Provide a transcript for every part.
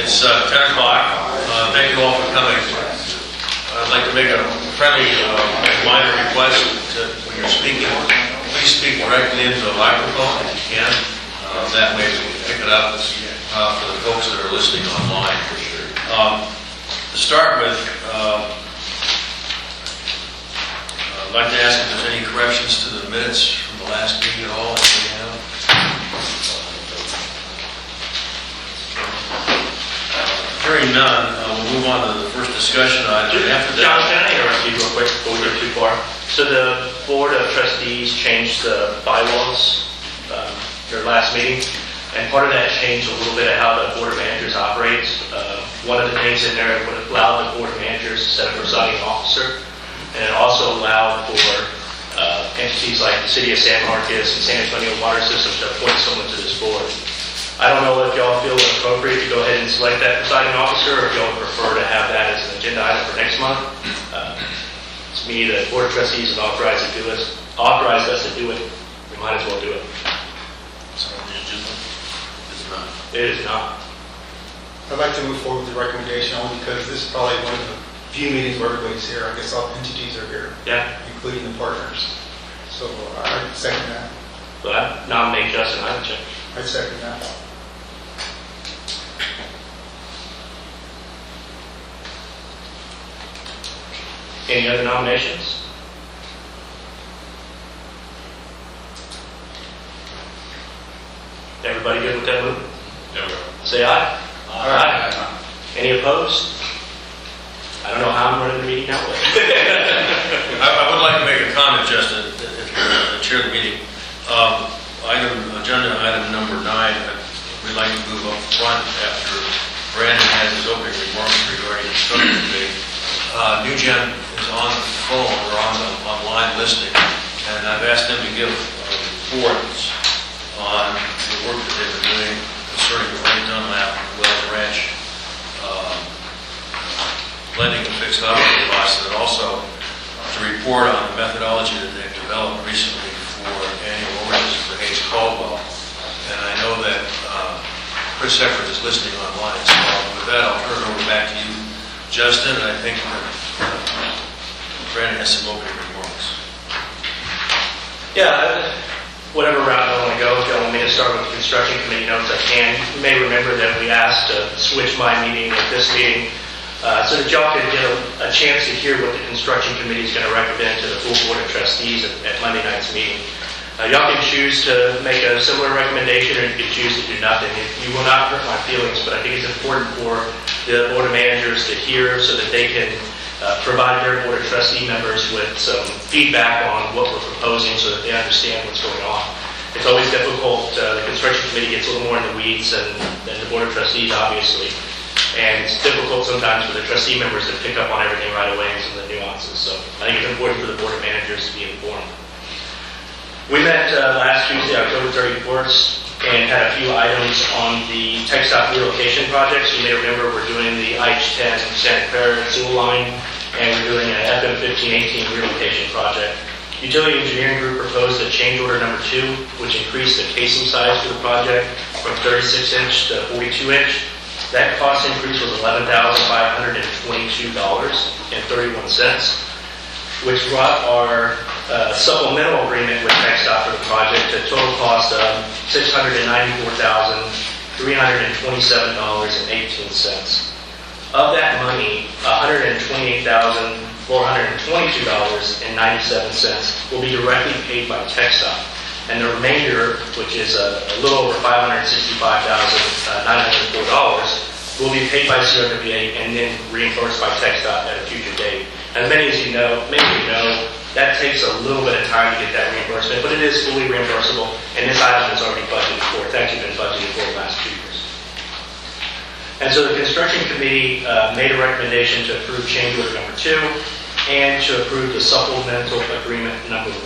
It's 10 o'clock. Thank you all for coming. I'd like to make a friendly minor request when you're speaking. Please speak directly into the microphone if you can. That way we can pick it up for the folks that are listening online. To start with, I'd like to ask if there's any corrections to the minutes from the last meeting at all. Hearing none, we'll move on to the first discussion item. John, can I interrupt you real quick before we go too far? So the Board of Trustees changed the bylaws their last meeting, and part of that changed a little bit of how the Board of Managers operates. One of the things in there would allow the Board of Managers to set a presiding officer, and it also allowed for entities like the City of San Marcos and San Antonio Water Systems to appoint someone to this board. I don't know if y'all feel it appropriate to go ahead and select that presiding officer, or if y'all prefer to have that as an agenda item for next month. To me, the Board of Trustees has authorized us to do it. We might as well do it. So the agenda is not. It is not. I'd like to move forward with the recommendation only because this is probably one of the few meetings where everybody's here. I guess all entities are here, Yeah. including the partners. So I'd second that. So I nominate Justin Ivanchuk. I'd second that. Any other nominations? Everybody good with that move? Say aye. Aye. Any opposed? I don't know how I'm running the meeting now. I would like to make a comment, Justin, if you're the chair of the meeting. Agenda item number 9, we'd like to move up front after Brandon has his opening remarks regarding the construction committee. New-Gen is on the phone or on the online listening, and I've asked them to give reports on the work that they've been doing concerning the Lane Dunlap Wells Ranch blending and fixed operating costs, and also to report on the methodology that they've developed recently for annual orders for Hayes Caldwell. And I know that Chris Hefford is listening online, so with that I'll turn it over back to you, Justin. I think that Brandon has some opening remarks. Yeah, whatever route I want to go. If y'all want me to start with the construction committee notes, I can. You may remember that we asked to switch my meeting with this meeting so that y'all could get a chance to hear what the construction committee is going to recommend to the full Board of Trustees at Monday night's meeting. Y'all can choose to make a similar recommendation, or you can choose to do nothing. You will not hurt my feelings, but I think it's important for the Board of Managers to hear so that they can provide their Board of Trustee members with some feedback on what we're proposing so that they understand what's going on. It's always difficult. The construction committee gets a little more in the weeds than the Board of Trustees, obviously. And it's difficult sometimes for the trustee members to pick up on everything right away and some of the nuances. So I think it's important for the Board of Managers to be informed. We met last Tuesday, October 31st, and had a few items on the TxDOT relocation projects. You may remember we're doing the IH-10 Santa Clara sewer line, and we're doing an FM 1518 relocation project. Utility Engineering Group proposed a change order number 2, which increased the casing size for the project from 36-inch to 42-inch. That cost increase was $11,522.31, which brought our supplemental agreement with TxDOT for the project to a total cost of $694,327.18. Of that money, $128,422.97 will be directly paid by TxDOT. And the remainder, which is a little over $565,904, will be paid by CRWA and then reimbursed by TxDOT at a future date. As many of you know, that takes a little bit of time to get that reimbursement, but it is fully reimbursable, and this item is already budgeted for. It's actually been budgeted for the last 2 years. And so the construction committee made a recommendation to approve change order number 2 and to approve the supplemental agreement number 1.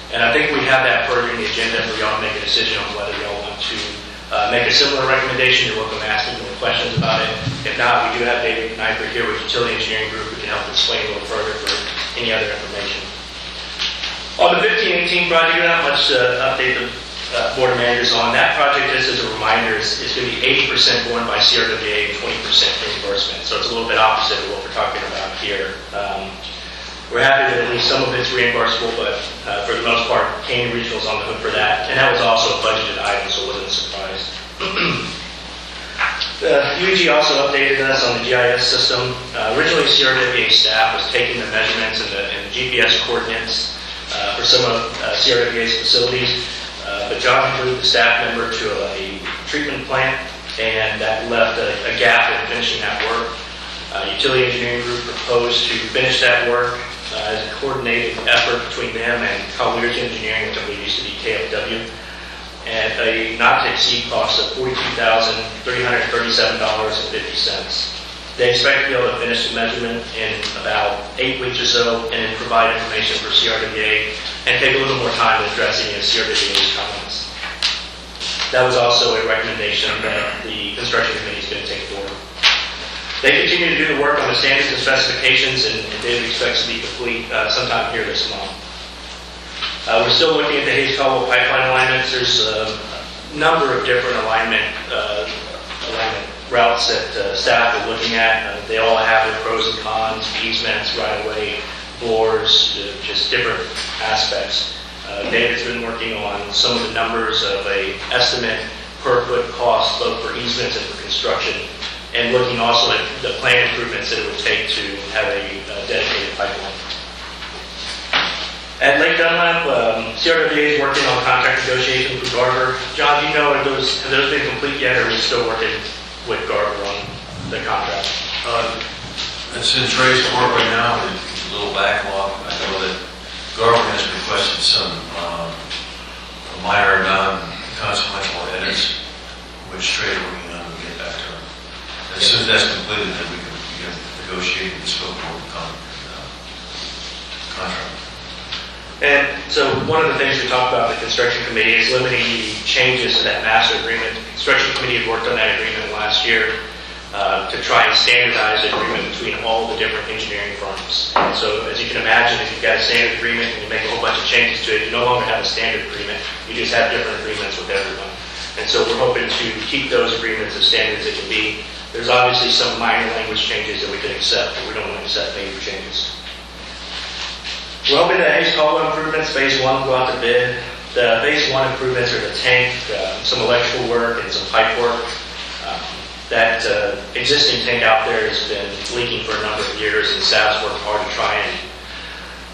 And I think we have that further in the agenda for y'all to make a decision on whether y'all want to make a similar recommendation. You're welcome to ask me any questions about it. If not, we do have David Knifer here with Utility Engineering Group who can help explain a little further for any other information. On the 1518 project, not much to update the board of managers on. That project, just as a reminder, is going to be 80% borne by CRWA and 20% reimbursement. So it's a little bit opposite of what we're talking about here. We're happy that at least some of it's reimbursable, but for the most part, Canyon Regional's on the hook for that. And that was also a budgeted item, so it wasn't a surprise. UEG also updated us on the GIS system. Originally, CRWA staff was taking the measurements and the GPS coordinates for some of CRWA's facilities, but John moved the staff member to a treatment plant, and that left a gap in finishing that work. Utility engineering group proposed to finish that work as a coordinated effort between them and Colliers Engineering, which I believe used to be KFW, at a not-to-exceed cost of $42,337.50. They expect to be able to finish the measurement in about 8 weeks or so and then provide information for CRWA and take a little more time addressing CRWA's comments. That was also a recommendation that the construction committee is going to take forward. They continue to do the work on the standards and specifications, and David expects to be complete sometime here this month. We're still looking at the Hayes-Caldwell pipeline alignments. There's a number of different alignment routes that staff are looking at. They all have their pros and cons, easements, right-of-way, bores, just different aspects. David's been working on some of the numbers of a estimate per foot cost, both for easements and for construction, and looking also at the plan improvements that it would take to have a dedicated pipeline. At Lake Dunlap, CRWA is working on contract negotiations with Garver. John, do you know, have those been complete yet, or are we still working with Garver on the contract? It's in Trey's court right now, with a little backlog. I know that Garver has requested some minor non-consequential edits, which Trey is working on to get back to him. As soon as that's completed, then we can begin negotiating the scope of the contract. And so one of the things we talked about in the construction committee is limiting the changes to that master agreement. The construction committee had worked on that agreement last year to try and standardize the agreement between all the different engineering firms. And so as you can imagine, if you've got a standard agreement and you make a whole bunch of changes to it, you no longer have a standard agreement. You just have different agreements with everyone. And so we're hoping to keep those agreements as standard as they can be. There's obviously some minor language changes that we can accept, but we don't want to accept major changes. We're hoping that Hayes-Caldwell improvements, phase 1, will go out to bid. The phase 1 improvements are the tank, some electrical work, and some pipe work. That existing tank out there has been leaking for a number of years, and staff's worked hard to try and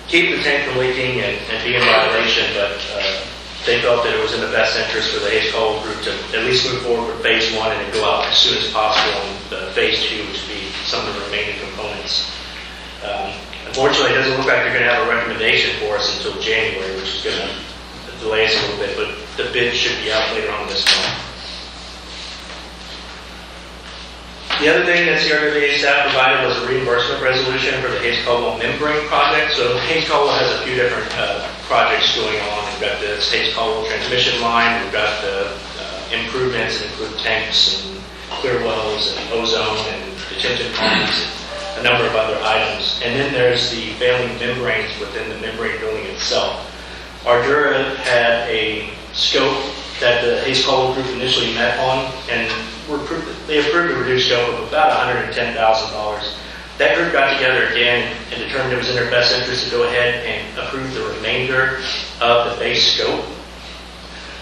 keep the tank from leaking and be in violation, but they felt that it was in the best interest for the Hayes-Caldwell group to at least move forward with phase 1 and then go out as soon as possible on phase 2, which would be some of the remaining components. Unfortunately, it doesn't look like they're going to have a recommendation for us until January, which is going to delay us a little bit, but the bid should be out later on this month. The other thing that CRWA staff provided was a reimbursement resolution for the Hayes-Caldwell membrane project. So Hayes-Caldwell has a few different projects going on. We've got this Hayes-Caldwell transmission line. We've got the improvements that include tanks and clear wells and ozone and detention ponds, a number of other items. And then there's the failing membranes within the membrane building itself. Ardura had a scope that the Hayes-Caldwell group initially met on, and they approved a reduced scope of about $110,000. That group got together again and determined it was in their best interest to go ahead and approve the remainder of the base scope.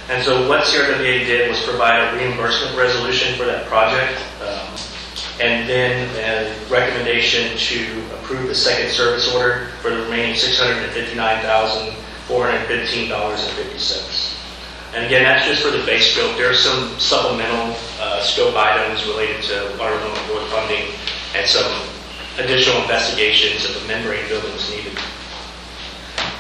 And so what CRWA did was provide a reimbursement resolution for that project, and then a recommendation to approve the second service order for the remaining $659,415.50. And again, that's just for the base scope. There are some supplemental scope items related to water and board funding and some additional investigations of the membrane buildings needed.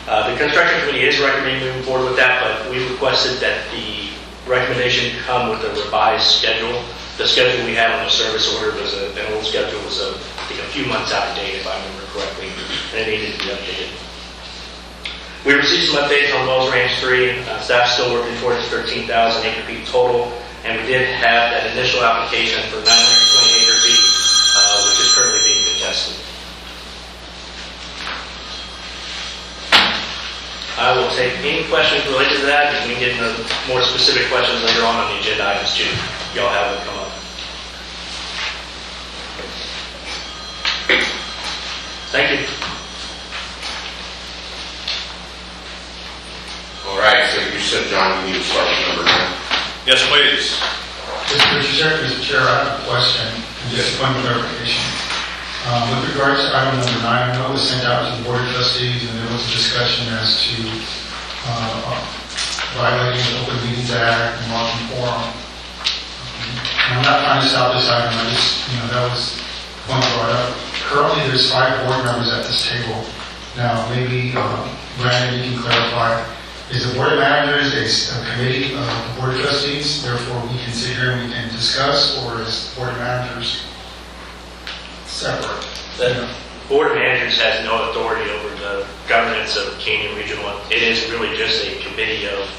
The construction committee is recommending moving forward with that, but we requested that the recommendation come with a revised schedule. The schedule we had on the service order was an old schedule, was I think a few months out of date, if I remember correctly, and it needed to be updated. We received some updates on Wells Ranch 3. Staff's still working towards 13,000 acre feet total, and we did have that initial application for 920 acre feet, which is currently being contested. I will take any questions related to that, and we can get into more specific questions later on the agenda items too. Y'all have them come up. Thank you. All right, so you said, John, we need to start with number 9. Yes, please. Mr. Chair, I have a question, and just one clarification. With regards to item number 9, I know it was sent out to the Board of Trustees, and there was a discussion as to violating the Open Meetings Act and walking forum. And I'm not trying to stop this item, I just, that was one brought up. Currently, there's 5 board members at this table. Now, maybe, Brandon, you can clarify. Is the Board of Managers a committee of the Board of Trustees? Therefore, we can sit here and we can discuss, or is the Board of Managers separate? The Board of Managers has no authority over the governance of Canyon Regional. It is really just a committee of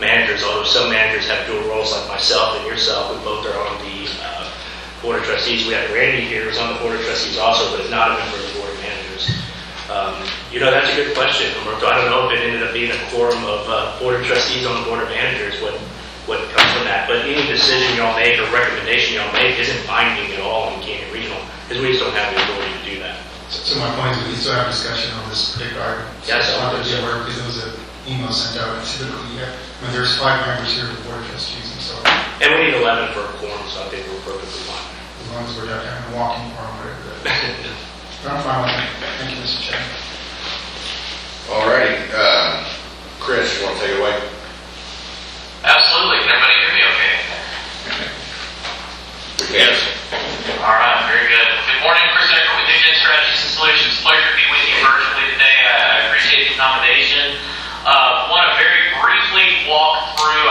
managers, although some managers have dual roles like myself and yourself. We both are on the Board of Trustees. We have Randy here who's on the Board of Trustees also, but is not a member of the Board of Managers. That's a good question, Humberto. I don't know if it ended up being a quorum of Board of Trustees on the Board of Managers, what comes from that. But any decision y'all make or recommendation y'all make isn't binding at all in Canyon Regional, because we just don't have the authority to do that. So my point is, we still have discussion on this particular item. Yes, So I wanted to be aware, because there was an email sent out, and typically, there's 5 members here at the Board of Trustees, and so And we need 11 for a quorum, so I think we're perfectly fine. as long as we're not having a walking forum, whatever that is. But I'm fine with it. Thank you, Mr. Chairman. All righty, Chris, you want to take it away? Absolutely. Can everybody hear me okay? Yes. All right, very good. Good morning, Chris Ecker with Digital Strategies and Solutions. Pleasure to be with you virtually today. I appreciate the accommodation. Want to very briefly walk through,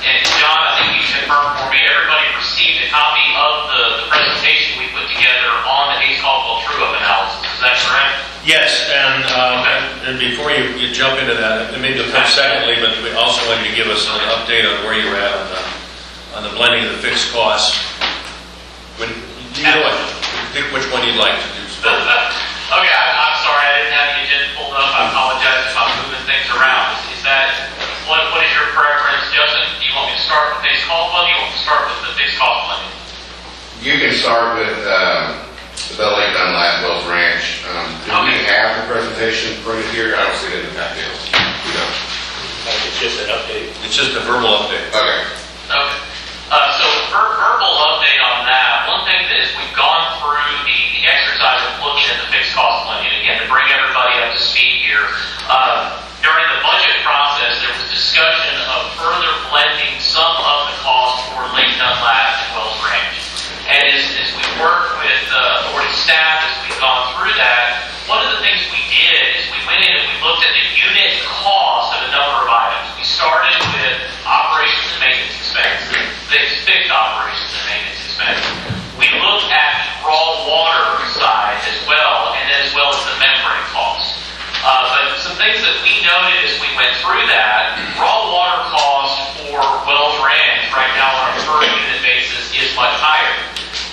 and John, I think you confirmed for me, everybody received a copy of the presentation we put together on the Hayes Caldwell True-Up analysis. Is that correct? Yes, and before you jump into that, and maybe you'll come secondly, but we also wanted to give us an update on where you're at on the blending of the fixed costs. Do you know what? Pick which one you'd like to do. Okay, I'm sorry, I didn't have the agenda pulled up. I apologize if I'm moving things around. Is that, what is your preference, Justin? Do you want me to start with fixed cost blending, or do you want me to start with the fixed cost blending? You can start with the Lake Dunlap Wells Ranch. Do we have the presentation printed here? I don't see it in the packet. We don't. It's just an update. It's just a verbal update. Okay. Okay. So verbal update on that. One thing that is we've gone through the exercise of looking at the fixed cost blending. Again, to bring everybody up to speed here, during the budget process, there was discussion of further blending some of the cost for Lake Dunlap and Wells Ranch. And as we worked with authority staff, as we've gone through that, one of the things we did is we went in and we looked at the unit cost of a number of items. We started with operations and maintenance expense, the fixed operations and maintenance expense. We looked at the raw water side as well, and then as well as the membrane costs. But some things that we noted as we went through that, raw water cost for Wells Ranch right now on a per unit basis is much higher.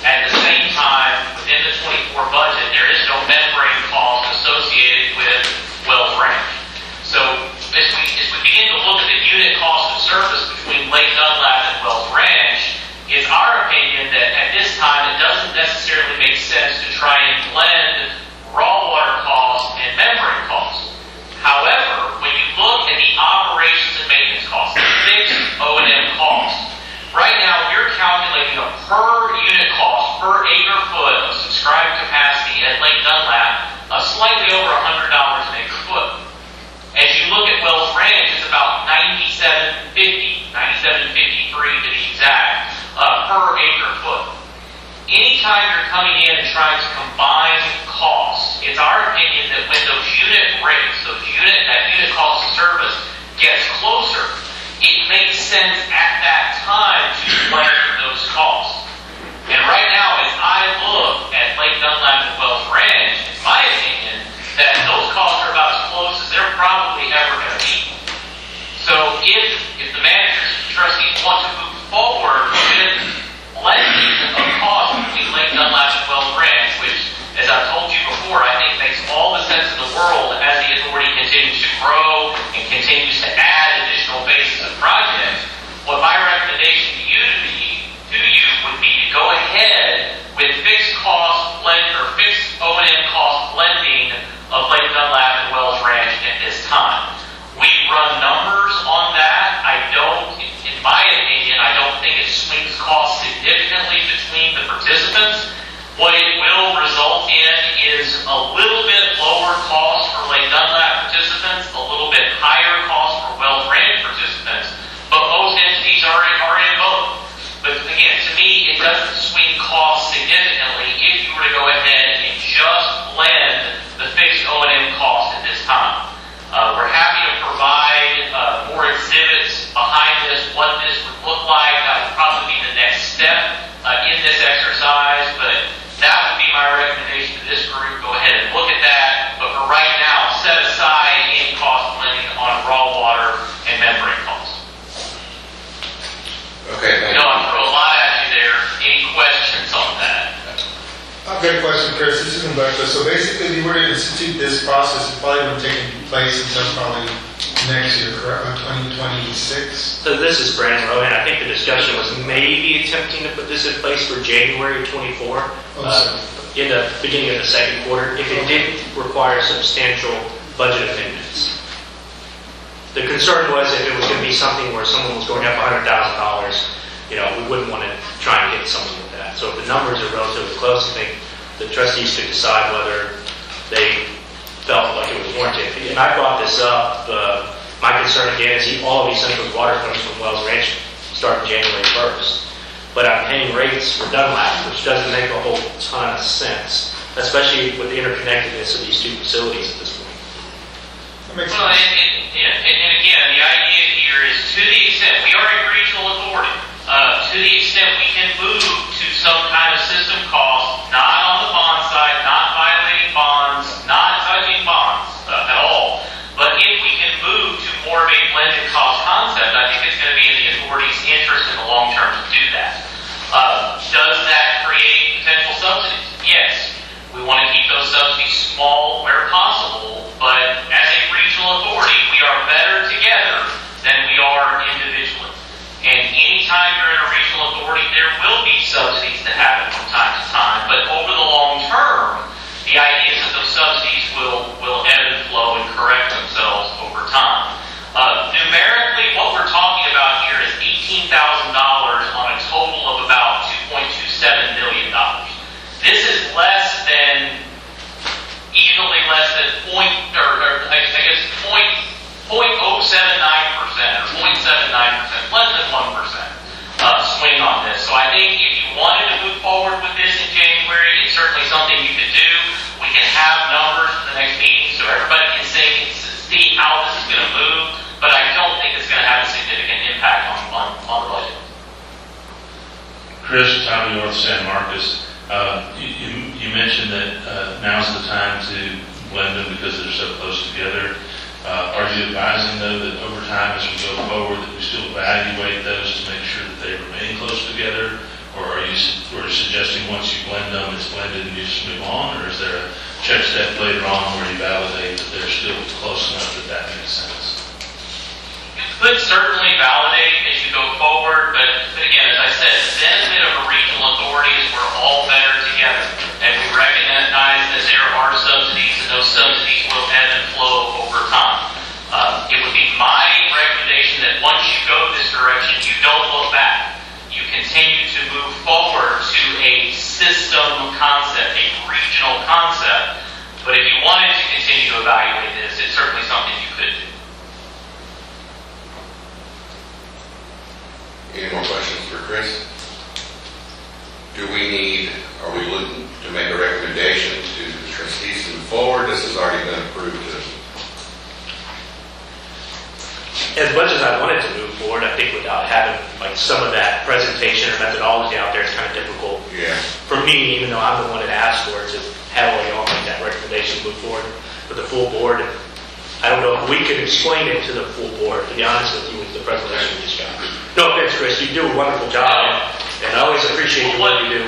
At the same time, within the 24 budget, there is no membrane cost associated with Wells Ranch. So as we begin to look at the unit cost of service between Lake Dunlap and Wells Ranch, it's our opinion that at this time it doesn't necessarily make sense to try and blend raw water costs and membrane costs. However, when you look at the operations and maintenance costs, the fixed O&M costs, right now you're calculating a per unit cost per acre foot of subscribed capacity at Lake Dunlap of slightly over $100 an acre foot. As you look at Wells Ranch, it's about $97.53 to be exact, per acre foot. Anytime you're coming in and trying to combine costs, it's our opinion that when those unit rates, that unit cost of service gets closer, it makes sense at that time to blend those costs. And right now, as I look at Lake Dunlap and Wells Ranch, it's my opinion that those costs are about as close as they're probably ever going to be. So if the managers and trustees want to move forward with blending of costs between Lake Dunlap and Wells Ranch, which, as I've told you before, I think makes all the sense in the world as the authority continues to grow and What it will result in is a little bit lower cost for Lake Dunlap participants, a little bit higher cost for Wells Ranch participants, but most entities are in both. But again, to me, it doesn't swing costs significantly if you were to go ahead and just blend the fixed O&M cost at this time. We're happy to provide more exhibits behind this, what this would look like. That would probably be the next step in this exercise, but that would be my recommendation to this group. Go ahead and look at that, but for right now, set aside any cost blending on raw water and membrane costs. Okay, thank you. I threw a lot at you there. Any questions on that? I've got a question, Chris. This is Humberto. So basically, if you were to institute this process, it probably wouldn't take place until probably next year, correct? 2026? So this is Brandon Rowan. I think the discussion was maybe attempting to put this in place for January 24, in the beginning of the second quarter, if it did require substantial budget amendments. The concern was if it was going to be something where someone was going to have $100,000, we wouldn't want to try and get someone with that. So if the numbers are relatively close, I think the trustees could decide whether they felt like it was warranted. And I brought this up. My concern again is all of these central water comes from Wells Ranch starting January 1st. But I'm paying rates for Dunlap, which doesn't make a whole ton of sense, especially with the interconnectedness of these two facilities at this point. That makes Well, sense. and again, the idea here is to the extent we are a regional authority, to the extent we can move to some kind of system cost, not on the bond side, not violating bonds, not touching bonds at all, but if we can move to more of a blended cost concept, I think it's going to be in the authority's interest in the long term to do that. Does that create potential subsidies? Yes. We want to keep those subsidies small where possible, but as a regional authority, we are better together than we are individually. And anytime you're in a regional authority, there will be subsidies that happen from time to time, but over the long term, the idea is that those subsidies will ebb and flow and correct themselves over time. Numerically, what we're talking about here is $18,000 on a total of about $2.27 million. This is less than, easily less than point 0.079% or 0.79%, less than 1% swing on this. So I think if you wanted to move forward with this in January, it's certainly something you could do. We can have numbers for the next meeting so everybody can see how this is going to move, but I don't think it's going to have a significant impact on the budget. Chris, Tommy North San Marcos. You mentioned that now's the time to blend them because they're so close together. Are you advising, though, that over time as we go forward that we still evaluate those to make sure that they remain close together? Or are you suggesting once you blend them, it's blended and you just move on? Or is there a check step later on where you validate that they're still close enough that makes sense? Could certainly validate as you go forward, but again, as I said, the benefit of a regional authority is we're all better together, and we recognize that there are subsidies, and those subsidies will ebb and flow over time. It would be my recommendation that once you go this direction, you don't look back. You continue to move forward to a system concept, a regional concept, but if you wanted to continue to evaluate this, it's certainly something you could do. Any more questions for Chris? Are we looking to make a recommendation to the trustees to move forward? This has already been approved. As much as I wanted to move forward, I think without having some of that presentation or methodology out there, it's kind of difficult for me, even though I'm the one that asked for it, to heavily on that recommendation move forward with the full board. I don't know if we can explain it to the full board, to be honest with you, with the presentation we just got. No offense, Chris, you do a wonderful job, and I always appreciate your work you do.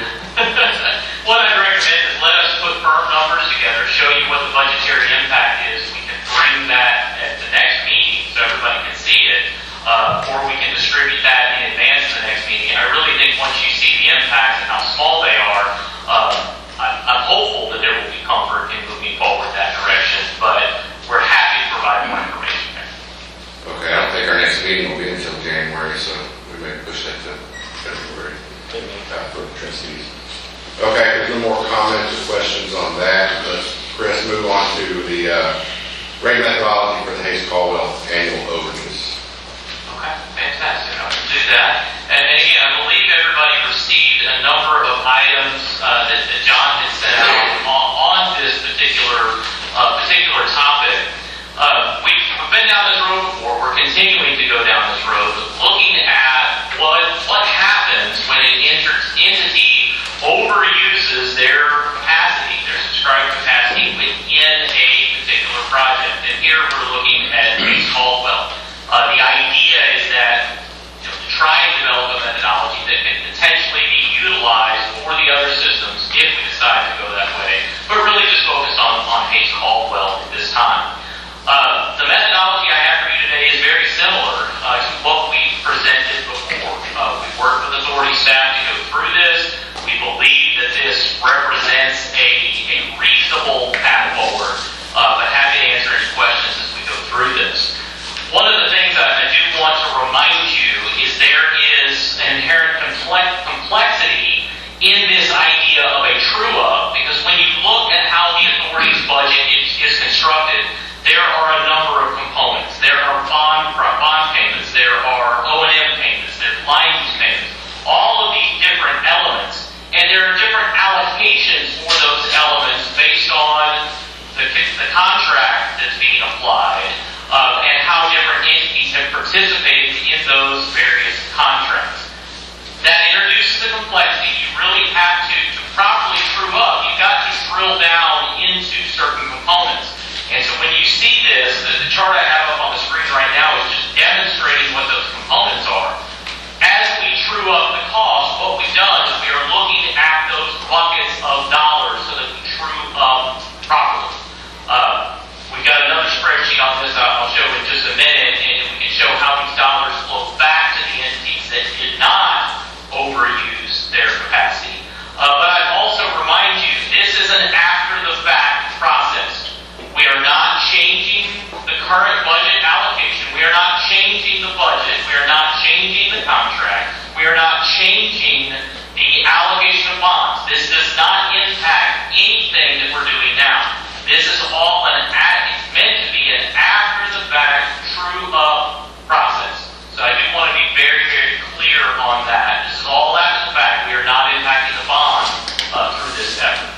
What I'd recommend is let us put firm numbers together, show you what the budgetary impact is. We can bring that at the next meeting so everybody can see it, or we can distribute that in advance of the next meeting. I really think once you see the impacts and how small they are, I'm hopeful that there will be comfort in moving forward that direction, but we're happy to provide more information there. Okay, I don't think our next meeting will be until January, so we may push that to February for the trustees. Okay, there's no more comments or questions on that. Let's, Chris, move on to the rate methodology for the Hayes-Caldwell annual overages. Okay, fantastic. I can do that. And again, I believe everybody received a number of items that John had sent out on this particular topic. We've been down this road before. We're continuing to go down this road, looking at what happens when an entity overuses their capacity, their subscriber capacity within a particular project. And here we're looking at Hayes-Caldwell. The idea is that to try and develop a methodology that can potentially be utilized for the other systems if we decide to go that way, but really just focus on Hayes-Caldwell at this time. The methodology I have for you today is very similar to what we presented before. We've worked with authority staff to go through this. We believe that this represents a reasonable path forward, but happy to answer any questions as we go through this. One of the things I do want to remind you is there is an inherent complexity in this idea of a true-up, because when you look at how the authority's budget is constructed, there are a number of components. There are bond payments, there are O&M payments, there's line use payments, all of these different elements, and there are different allocations for those elements based on the contract that's being applied, and how different entities have participated in those various contracts. That introduces the complexity. You really have to properly true up, you've got to drill down into certain components. And so when you see this, the chart I have up on the screen right now is just demonstrating what those components are. As we true up the cost, what we've done is we are looking at those buckets of dollars so that we true up properly. We've got another spreadsheet on this I'll show in just a minute, and we can show how these dollars flow back to the entities that did not overuse their capacity. But I'd also remind you, this is an after-the-fact process. We are not changing the current budget allocation. We are not changing the budget. We are not changing the contract. We are not changing the allocation of bonds. This does not impact anything that we're doing now. This is all it's meant to be an after-the-fact, true-up process. So I do want to be very, very clear on that. This is all after the fact. We are not impacting the bond through this effort.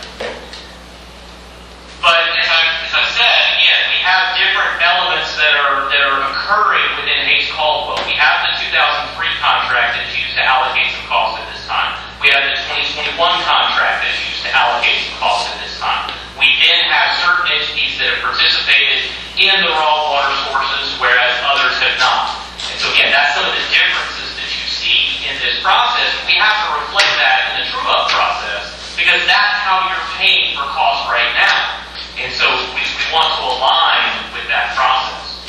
But as I said, again, we have different elements that are occurring within Hayes-Caldwell. We have the 2003 contract that's used to allocate some costs at this time. We have the 2021 contract that's used to allocate some costs at this time. We then have certain entities that have participated in the raw water sources, whereas others have not. And so again, that's some of the differences that you see in this process. We have to reflect that in the true-up process, because that's how you're paying for costs right now. And so we want to align with that process.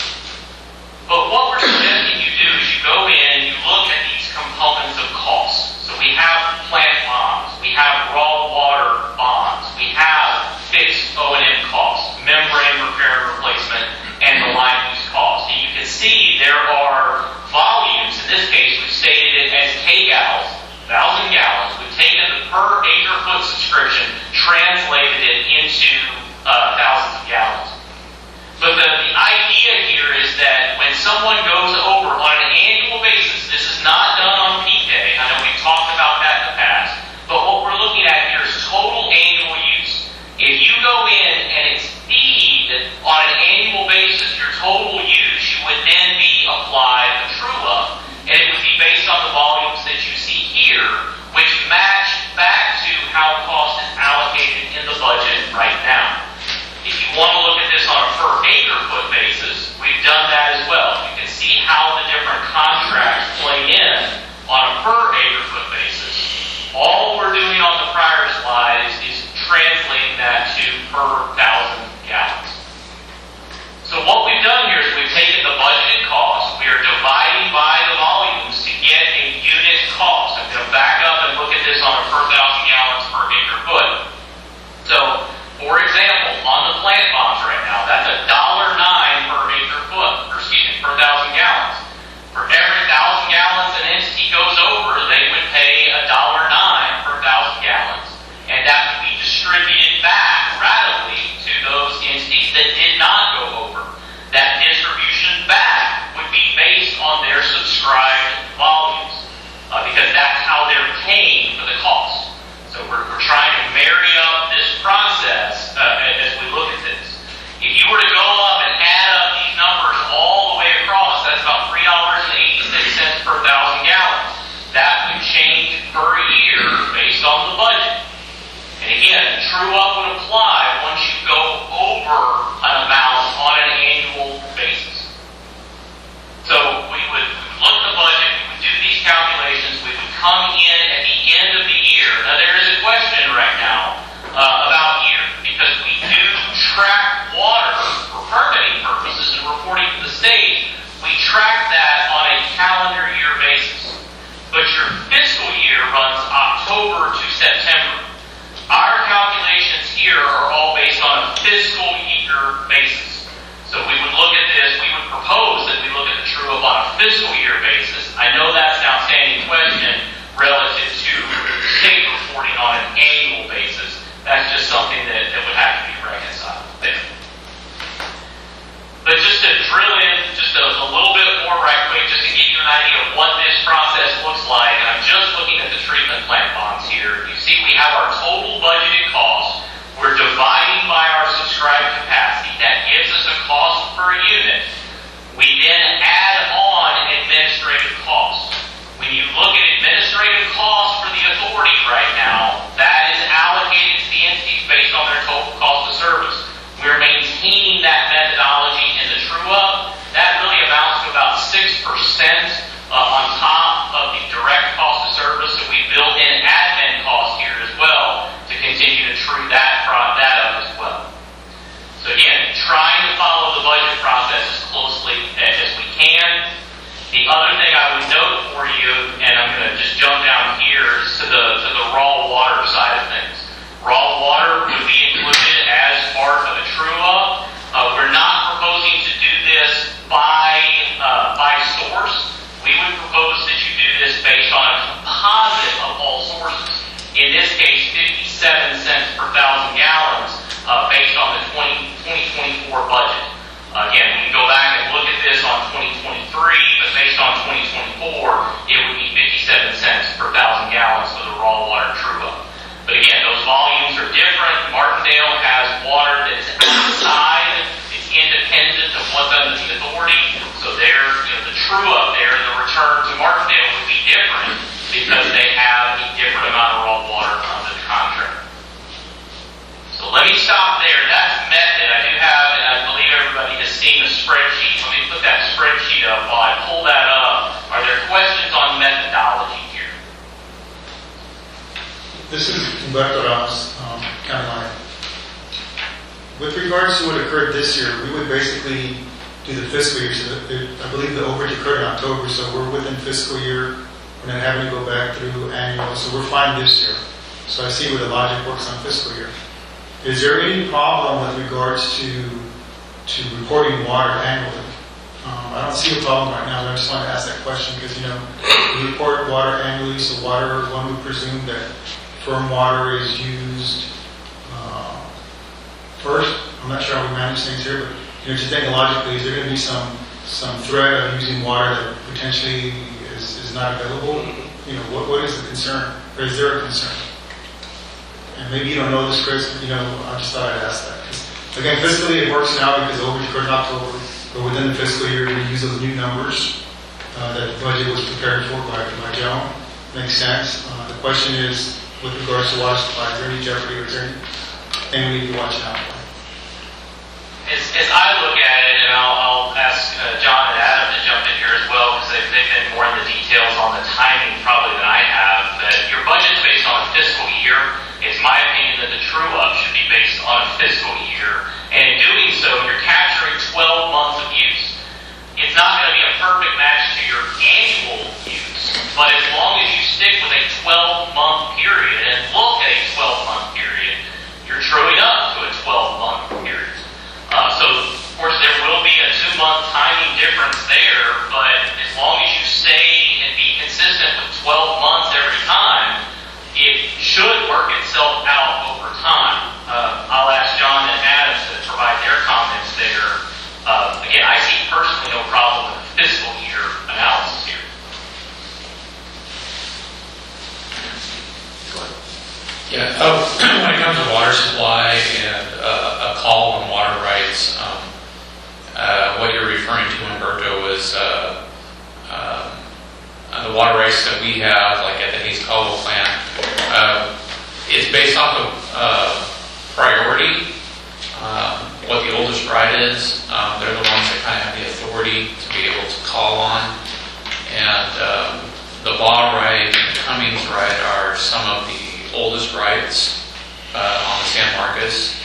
But what we're suggesting you do is you go in and you look at these components of costs. So we have plant bonds, we have raw water bonds, we have fixed O&M costs, membrane repair and replacement, and the line use costs. And you can see there are volumes. In this case, we've stated it as kgals, 1,000 gallons. We've taken the per acre foot subscription, translated it into thousands of gallons. But the idea here is that when someone goes over on an annual basis, this is not done on peak day. I know we've talked about that in the past. But what we're looking at here is total annual use. If you go in and exceed on an annual basis your total use, you would then be applied a true-up. And it would be based on the volumes that you see here, which match back to how cost is allocated in the budget right now. If you want to look at this on a per acre foot basis, we've done that as well. You can see how the different contracts play in on a per acre foot basis. All we're doing on the prior slide is translating that to per 1,000 gallons. So what we've done here is we've taken the budgeted cost. We are dividing by the volumes to get a unit cost. I'm going to back up and look at this on a per 1,000 gallons per acre foot. So, for example, on the plant bonds right now, that's $1.09 per acre foot, per 1,000 gallons. For every 1,000 gallons an entity goes over, they would pay $1.09 per 1,000 gallons. October to September. Our calculations here are all based on a fiscal year basis. So we would look at this, we would propose that we look at the true-up on a fiscal year basis. I know that's an outstanding question relative to state reporting on an annual basis. That's just something that would have to be reconciled there. But just to drill in just a little bit more right quick, just to give you an idea of what this process looks like, and I'm just looking at the treatment plant bonds here. You see we have our total budgeted cost. We're dividing by our subscribed capacity. That gives us a cost per unit. We then add on administrative costs. When you look at administrative costs for the authority right now, that is allocated to the entities based on their total cost of service. We're maintaining that methodology in the true-up. That really amounts to about 6% on top of the direct cost of service. So we built in admin costs here as well to continue to true that up as well. So again, trying to follow the budget process as closely as we can. The other thing I would note for you, and I'm going to just jump down here, is to the raw water side of things. Raw water would be included as part of a true-up. We're not proposing to do this by source. We would propose that you do this based on a composite of all sources. In this case, 57 cents per thousand gallons based on the 2024 budget. Again, we can go back and look at this on 2023, but based on 2024, it would be 57 cents per thousand gallons for the raw water true-up. But again, those volumes are different. Martindale has water that is outside, it's independent of what's under the authority. So the true-up there, the return to Martindale would be different because they have a different amount of raw water under the contract. So let me stop there. That's method. I do have, and I believe everybody has seen the spreadsheet. Let me put that spreadsheet up while I pull that up. Are there questions on methodology here? This is Humberto Ramos, County Line. With regards to what occurred this year, we would basically do the fiscal year. So I believe the overage occurred in October, so we're within fiscal year. We're not having to go back through annual, so we're fine this year. So I see where the logic works on fiscal year. Is there any problem with regards to reporting water annually? I don't see a problem right now, but I just wanted to ask that question because, we report water annually, so water, one would presume that firm water is used first. I'm not sure how we manage things here, but just technologically, is there going to be some threat of using water that potentially is not available? What is the concern, or is there a concern? And maybe you don't know this, Chris, but I just thought I'd ask that. Again, fiscally it works now because overage occurred in October, but within the fiscal year we use those new numbers that the budget was prepared for by Joan. Makes sense. The question is, with regards to water supply, is there any jeopardy or is there anything we need to watch out for? As I look at it, and I'll ask John and Adam to jump in here as well because they've been more in the details on the timing probably than I have, but your budget's based on a fiscal year. It's my opinion that the true-up should be based on a fiscal year, and in doing so, you're capturing 12 months of use. It's not going to be a perfect match to your annual use, but as long as you stick with a 12-month period and look at a 12-month period, you're truing up to a 12-month period. So, of course, there will be a 2-month timing difference there, but as long as you stay and be consistent with 12 months every time, it should work itself out over time. I'll ask John and Adam to provide their comments there. Again, I see personally no problem with the fiscal year analysis here. Yeah, when it comes to water supply and a call on water rights, what you're referring to, Humberto, is the water rights that we have, like at the Hayes Caldwell plant, it's based off of priority, what the oldest right is. They're the ones that kind of have the authority to be able to call on. And the Baugh right and the Cummings right are some of the oldest rights on the San Marcos.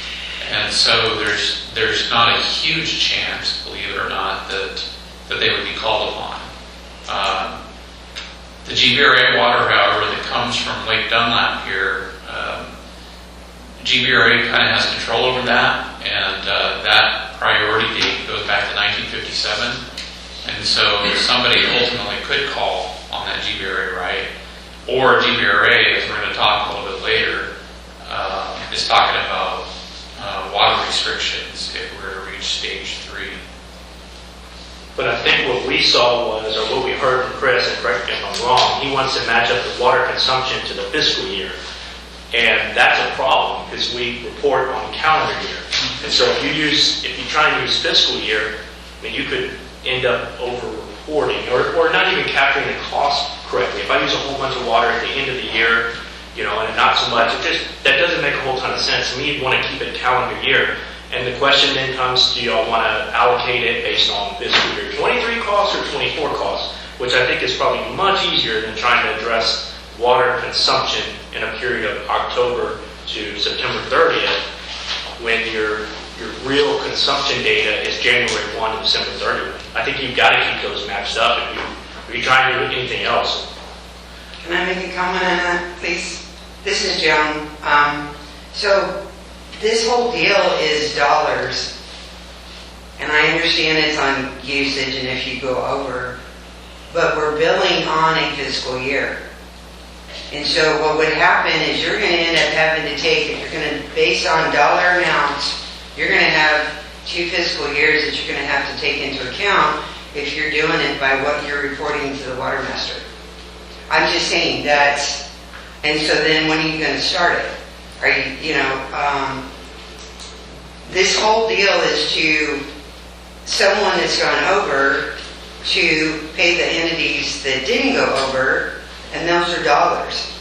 And so there's not a huge chance, believe it or not, that they would be called upon. The GBRA water, however, that comes from Lake Dunlap here, GBRA kind of has control over that, and that priority date goes back to 1957. And so somebody ultimately could call on that GBRA right, or GBRA, as we're going to talk a little bit later, is talking about water restrictions if we're to reach stage 3. But I think what we saw was, or what we heard from Chris, and correct me if I'm wrong, he wants to match up the water consumption to the fiscal year. And that's a problem because we report on calendar year. And so if you try and use fiscal year, I mean, you could end up over-reporting or not even capturing the cost correctly. If I use a whole bunch of water at the end of the year, and not so much, that doesn't make a whole ton of sense. To me, you'd want to keep it calendar year. And the question then comes, do y'all want to allocate it based on fiscal year 23 costs or 24 costs? Which I think is probably much easier than trying to address water consumption in a period of October to September 30th when your real consumption data is January 1 to December 30th. I think you've got to keep those matched up if you try and do anything else. Can I make a comment on that, please? This is Joan. So this whole deal is dollars, and I understand it's on usage and if you go over, but we're billing on a fiscal year. And so what would happen is you're going to end up having to take, if you're going to, based on dollar amounts, you're going to have 2 fiscal years that you're going to have to take into account if you're doing it by what you're reporting to the water master. I'm just saying that's, and so then when are you going to start it? Are you, this whole deal is to someone that's gone over to pay the entities that didn't go over, and those are dollars.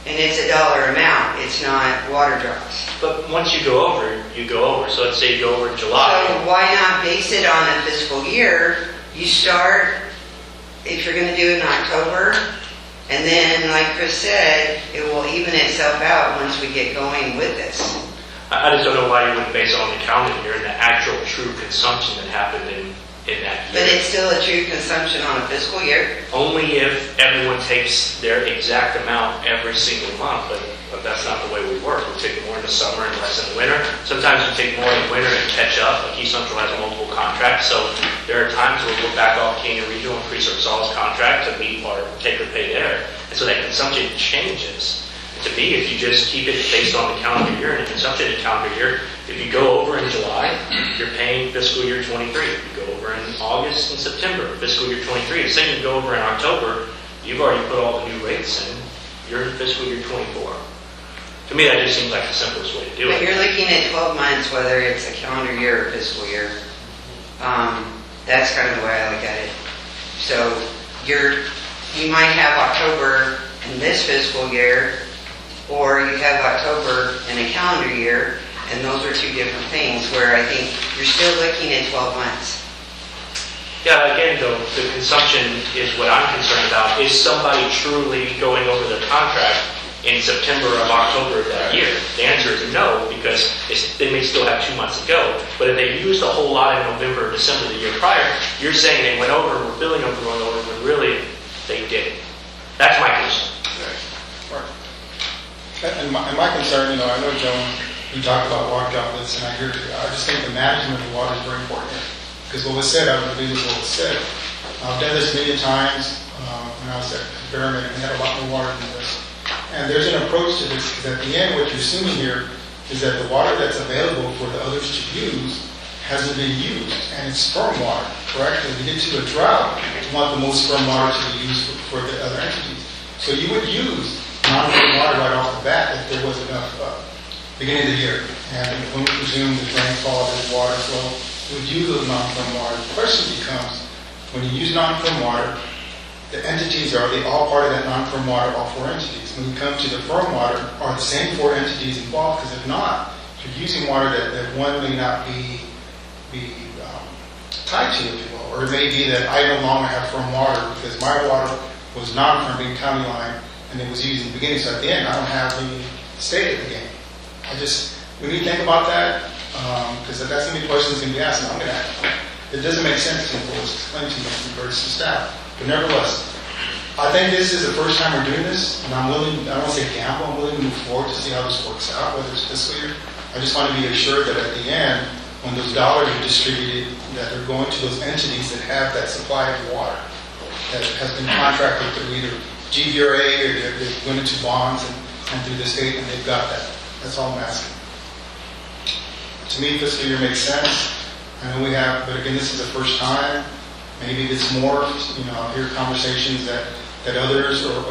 And it's a dollar amount, it's not water drops. But once you go over, you go over. So let's say you go over in July. So why not base it on a fiscal year? You start, if you're going to do it in October, and then, like Chris said, it will even itself out once we get going with this. I just don't know why you wouldn't base it on the calendar year and the actual true consumption that happened in that year. But it's still a true consumption on a fiscal year. Only if everyone takes their exact amount every single month, but that's not the way we work. We take more in the summer and less in the winter. Sometimes we take more in the winter and catch up. Like East Central has multiple contracts, so there are times where we'll back off Canyon Regional, increase our solids contract to meet our take-or-pay there. And so that consumption changes. To me, if you just keep it based on the calendar year and the consumption in calendar year, if you go over in July, you're paying fiscal year 23. If you go over in August and September, fiscal year 23. The same you go over in October, you've already put all the new rates in. You're in fiscal year 24. To me, that just seems like the simplest way to do But it. you're looking at 12 months, whether it's a calendar year or fiscal year. That's kind of the way I look at it. So you might have October in this fiscal year, or you have October in a calendar year, and those are 2 different things where I think you're still looking at 12 months. Yeah, again, though, the consumption is what I'm concerned about. Is somebody truly going over their contract in September or October of that year? The answer is no, because they may still have 2 months to go. But if they used a whole lot in November or December the year prior, you're saying they went over, we're billing them for going over, when really they didn't. That's my concern. And my concern, I know, Joan, you talked about water droplets, and I hear you. I just think the management of water is very important here. Because what was said, I would agree with what was said. I've done this many times when I was at Experiment, and we had a lot more water than this. And there's an approach to this, because at the end, what you're assuming here is that the water that's available for the others to use hasn't been used, and it's firm water, correct? If you get to a drought, you want the most firm water to be used for the other entities. So you would use non-firm water right off the bat if there was enough beginning of the year. And when we presume the rainfall, there's water flow, we would use those non-firm water. The question becomes, when you use non-firm water, the entities, are they all part of that non-firm water, all 4 entities? When you come to the firm water, are the same 4 entities involved? Because if not, you're using water that one may not be tied to, if you will. Or it may be that I no longer have firm water because my water was non-firm being county line, and it was used in the beginning, so at the end, I don't have any state at the game. We need to think about that, because that's going to be questions going to be asked, and I'm going to ask. It doesn't make sense to me what was explained to me in regards to staff. But nevertheless, I think this is the first time we're doing this, and I'm willing, I don't want to say gamble, I'm willing to move forward to see how this works out, whether it's fiscal year. I just want to be assured that at the end, when those dollars are distributed, that they're going to those entities that have that supply of water that has been contracted through either GVRA or they've went into bonds and through the state, and they've got that. That's all I'm asking. To me, fiscal year makes sense. I know we have, but again, this is the first time. Maybe it's more, I hear conversations that others or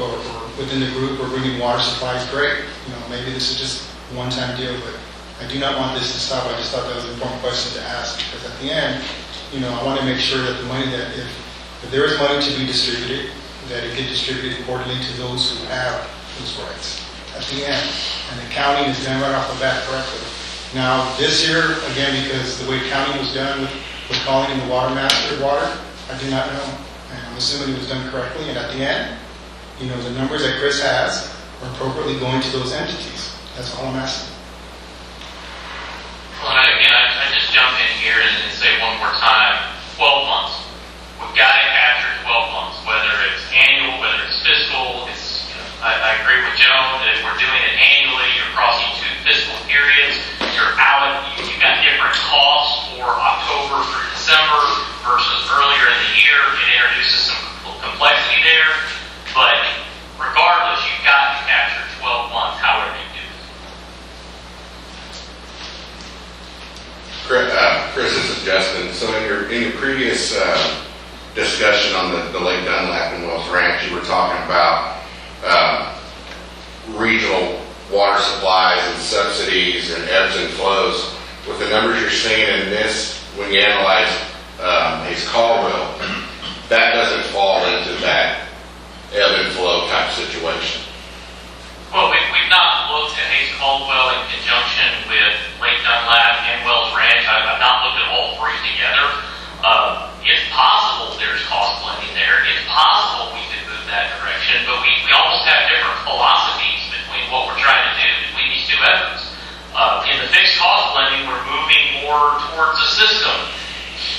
within the group are bringing water supplies. Great. Maybe this is just a one-time deal, but I do not want this to stop. I just thought that was an important question to ask, because at the end, I want to make sure that the money that if there is money to be distributed, that it get distributed accordingly to those who have those rights at the end. And the counting is done right off the bat correctly. Now, this year, again, because the way counting was done with calling in the water master water, I do not know. And I'm assuming it was done correctly. And at the end, the numbers that Chris has are appropriately going to those entities. That's all I'm asking. Well, again, I just jump in here and say one more time, 12 months. We've got to capture 12 months, whether it's annual, whether it's fiscal. I agree with Joan that if we're doing it annually, you're crossing 2 fiscal periods. You've got different costs for October through December versus earlier in the year. It introduces some complexity there. But regardless, you've got to capture 12 months, however you do it. Chris, this is Justin. So in your previous discussion on the Lake Dunlap and Wells Ranch, you were talking about regional water supplies and subsidies and ebbs and flows. With the numbers you're seeing in this, when you analyze Hayes Caldwell, that doesn't fall into that ebb and flow type situation. Well, we've not looked at Hayes Caldwell in conjunction with Lake Dunlap and Wells Ranch. I've not looked at all 3 together. It's possible there's cost blending there. It's possible we could move that direction, but we almost have different philosophies between what we're trying to do between these 2 efforts. In the fixed cost blending, we're moving more towards a system.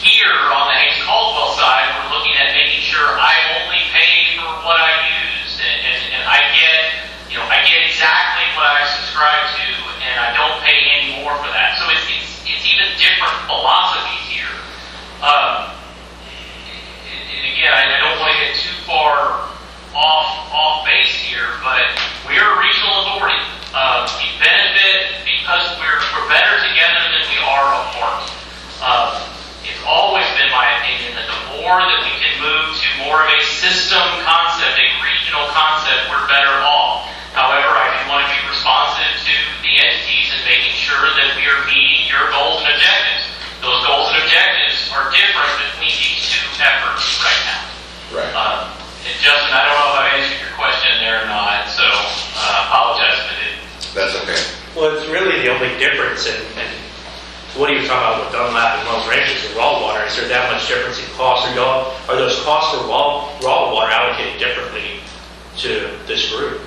Here on the Hayes Caldwell side, we're looking at making sure I only pay for what I use, and I get exactly what I subscribe to, and I don't pay any more for that. So it's even different philosophies here. And again, I don't want to get too far off base here, but we're a regional authority. We benefit because we're better together than we are apart. It's always been my opinion that the more that we can move to more of a system concept, a regional concept, we're better off. However, I do want to be responsive to the entities and making sure that we are meeting your goals and objectives. Those goals and objectives are different between these 2 efforts right now. Right. And Justin, I don't know if I've answered your question there or not, so I apologize if I didn't. That's okay. Well, it's really the only difference in what are you talking about with Dunlap and Wells Ranch is the raw water. Is there that much difference in cost? Are those costs for raw water allocated differently to this group?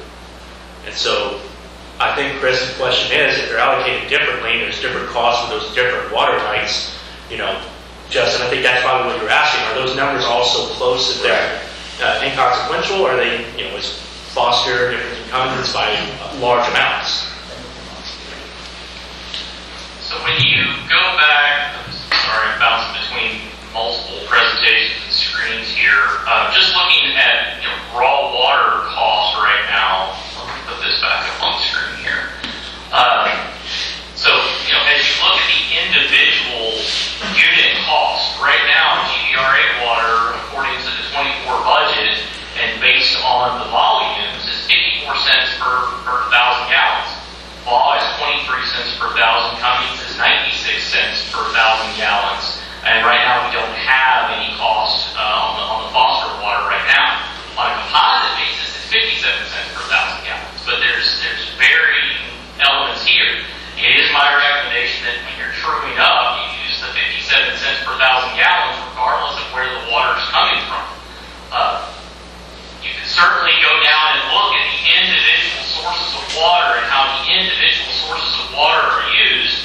And so I think Chris's question is, if they're allocated differently and there's different costs for those different water rights, Justin, I think that's probably what you're asking. Are those numbers also close if they're inconsequential, or are they, is Foster different incumbents by large amounts? So when you go back, I'm bouncing between multiple presentations and screens here. Just looking at raw water costs right now. Let me put this back up on the screen here. So as you look at the individual unit cost right now, GVRA water, according to the 24 budget and based on the volumes, is 54 cents per 1,000 gallons. Law is 23 cents per 1,000. Cummings is 96 cents per 1,000 gallons. And right now we don't have any cost on the Foster water right now. On a composite basis, it's 57 cents per 1,000 gallons. But there's varying elements here. It is my recommendation that when you're truing up, you use the 57 cents per 1,000 gallons regardless of where the water is coming from. You can certainly go down and look at the individual sources of water and how the individual sources of water are used,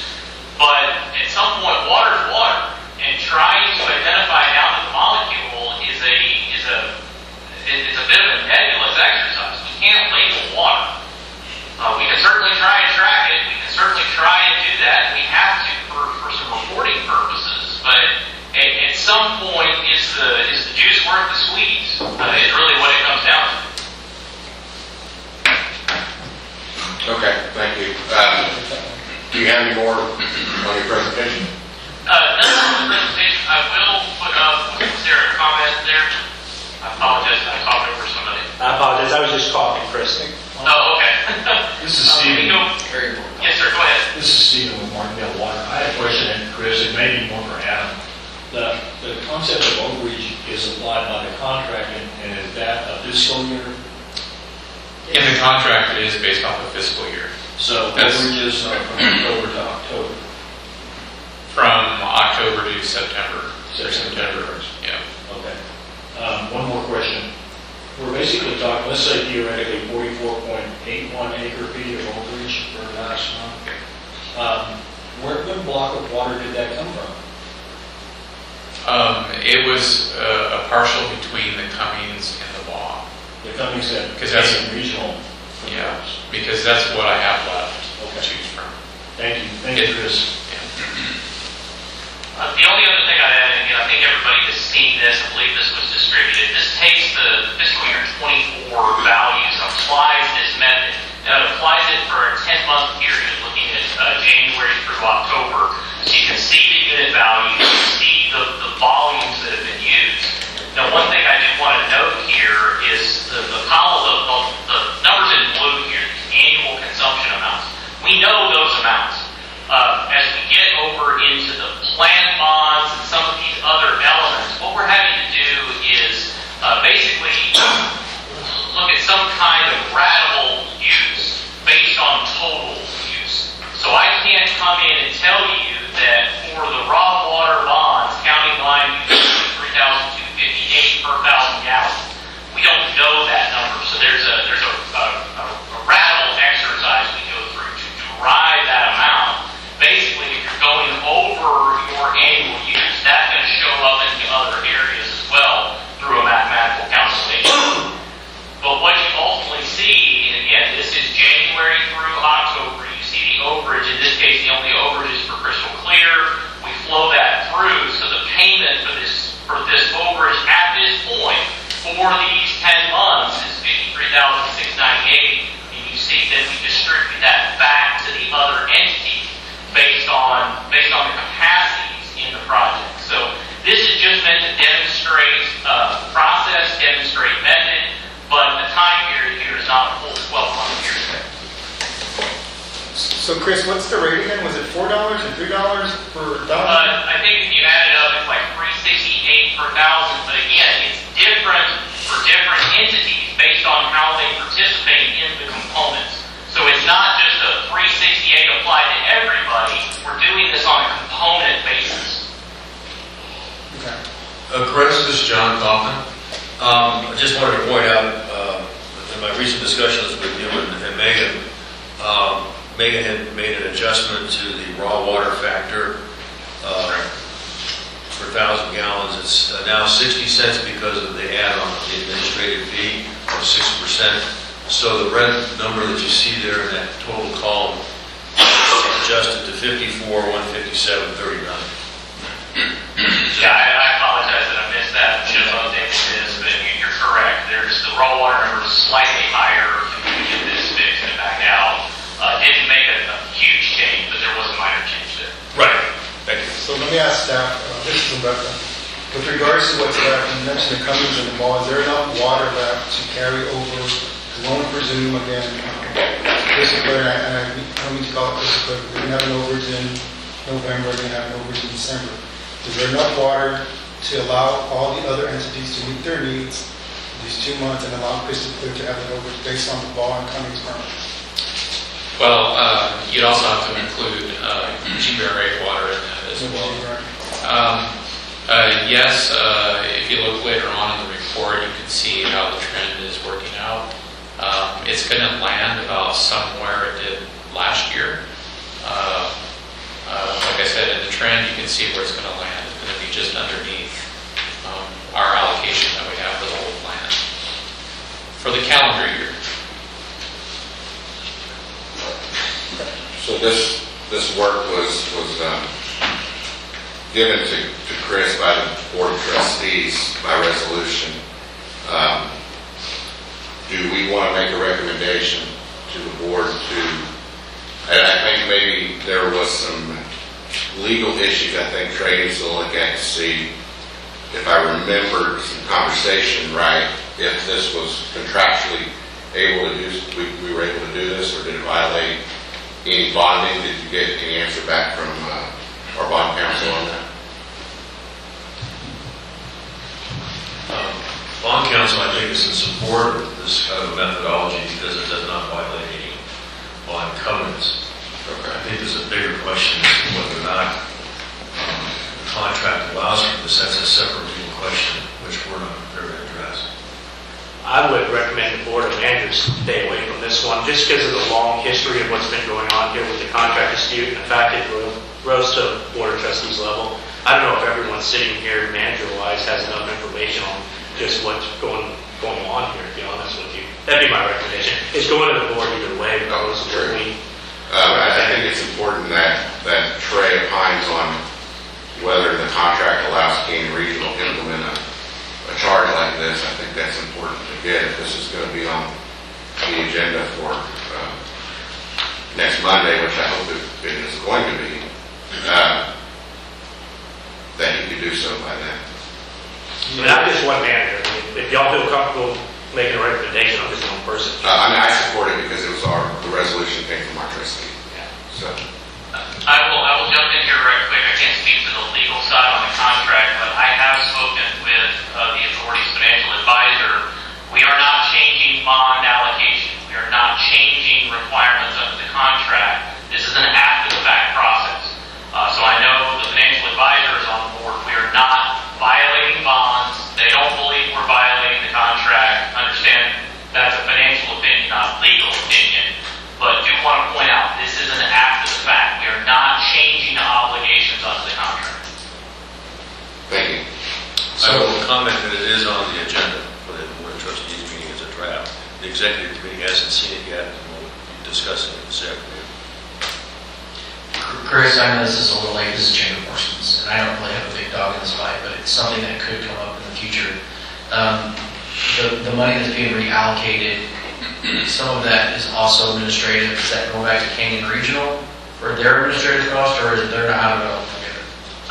but at some point, water is water, and trying to identify Okay, thank you. Do you have any more on your presentation? Nothing on the presentation. I will put up, was there a comment there? I apologize, I talked over somebody. I apologize, I was just coughing, Chris. Oh, okay. This is Stephen. We go- Yes, sir, go ahead. This is Stephen with Martindale Water. I had a question, and Chris, it may be more for Adam. The concept of overreach is applied by the contract, and is that a fiscal year? In the contract, it is based off of fiscal year. So That's- overages are from October to October. From October to September. September. Yeah. Okay. One more question. We're basically talking, let's say theoretically 44.81 acre feet of overreach for last month. What block of water did that come from? It was a partial between the Cummings and the Baugh. The Cummings and 'Cause that's- regional. Yeah, because that's what I have left Okay. to choose from. Thank you, Chris. The only other thing I'd add, and again, I think everybody has seen this, I believe this was distributed, this takes the fiscal year 24 values and applies this method. Now, it applies it for a 10-month period, looking at January through October. So you can see the unit values, you can see the volumes that have been used. Now, one thing I do want to note here is the column, the numbers in blue here, the annual consumption amounts. We know those amounts. As we get over into the plant bonds and some of these other elements, what we're having to do is basically look at some kind of ratable use based on total use. So I can't come in and tell you that for the raw water bonds, counting line usage of 3,258 per 1,000 gallons, we don't know that number. So there's a ratable exercise we go through to derive that amount. Basically, if you're going over your annual use, that's going to show up in the other areas as well through a mathematical calculation. But what you ultimately see, and again, this is January through October, you see the overage. In this case, the only overage is for Crystal Clear. We flow that through, so the payment for this overage at this point for these 10 months is $53,698. And you see that we distribute that back to the other entities based on the capacities in the project. So this is just meant to demonstrate process, demonstrate method, but the time period here is not a full 12-month period. So Chris, what's the rate again? Was it $4 or $3 per thousand? I think if you add it up, it's like $368 per thousand, but again, it's different for different entities based on how they participate in the components. So it's not just a 368 applied to everybody. We're doing this on a component basis. Okay. Chris, this is John Kaufman. I just wanted to point out, in my recent discussions with you and Megan, Megan had made an adjustment to the raw water factor for 1,000 gallons. It's now 60 cents because of the add-on, the administrative fee of 6%. So the red number that you see there in that total column is adjusted to 54,157.39. Yeah, I apologize that I missed that. Should have updated this, but you're correct. There's the raw water number is slightly higher if we get this fixed and back out. Didn't make a huge change, but there was a minor change there. Right. Thank you. So let me ask staff, this is Rebecca. With regards to what's left, you mentioned the Cummings and the Ball, is there enough water left to carry over? I won't presume again, Crystal Clear, and I don't mean to call it Crystal Clear, we didn't have an overage in November, we didn't have an overage in December. Is there enough water to allow all the other entities to meet their needs these 2 months and allow Crystal Clear to have an overage based on the Ball and Cummings permits? Well, you'd also have to include GRWA water in that as well. Yes, if you look later on in the report, you can see how the trend is working out. It's going to land about somewhere it did last year. Like I said, in the trend, you can see where it's going to land. It's going to be just underneath our allocation that we have for the whole plan for the calendar year. So this work was given to Chris by the Board of Trustees by resolution. Do we want to make a recommendation to the board to there was some legal issues I think Trey needs to look at to see if I remembered some conversation right, if this was contractually able to do, we were able to do this, or did it violate any bonding? Did you get any answer back from our bond counsel on that? Bond counsel, I think, is in support of this kind of methodology because it does not violate any bond covenants. Okay. I think there's a bigger question as to whether or not the contract allows for this. That's a separate legal question, which we're not prepared to address. I would recommend the board of managers stay away from this one, just because of the long history of what's been going on here with the contract dispute. In fact, it rose to board of trustees level. I don't know if everyone sitting here, manager-wise, has enough information on just what's going on here, to be honest with you. That'd be my recommendation. It's going to the board either way, regardless of what we... I think it's important that Trey opines on whether the contract allows Canyon Regional to implement a charge like this. I think that's important to get. If this is going to be on the agenda for next Monday, which I hope it is going to be, that he could do so by then. I mean, I'm just one manager. I mean, if y'all feel comfortable making a recommendation, I'm just one person. I support it because it was the resolution came from our trustee. Yeah. So, I will jump in here right quick. I can't speak to the legal side on the contract, but I have spoken with the authority's financial advisor. We are not changing bond allocation. We are not changing requirements under the contract. This is an after-the-fact process. So I know the financial advisor is on board. We are not violating bonds. They don't believe we're violating the contract. Understand that's a financial opinion, not a legal opinion. But do want to point out, this is an after-the-fact. We are not changing the obligations under the contract. thank you. I will comment that it is on the agenda for the Board of Trustees meeting as a draft. The executive committee hasn't seen it yet, and we'll be discussing it this afternoon. Chris, I know this is a little late, this is chamber portions, and I don't really have a big dog in this fight, but it's something that could come up in the future. The money that's being reallocated, some of that is also administrative. Is that going back to Canyon Regional for their administrative cost, or is they're not out of it altogether?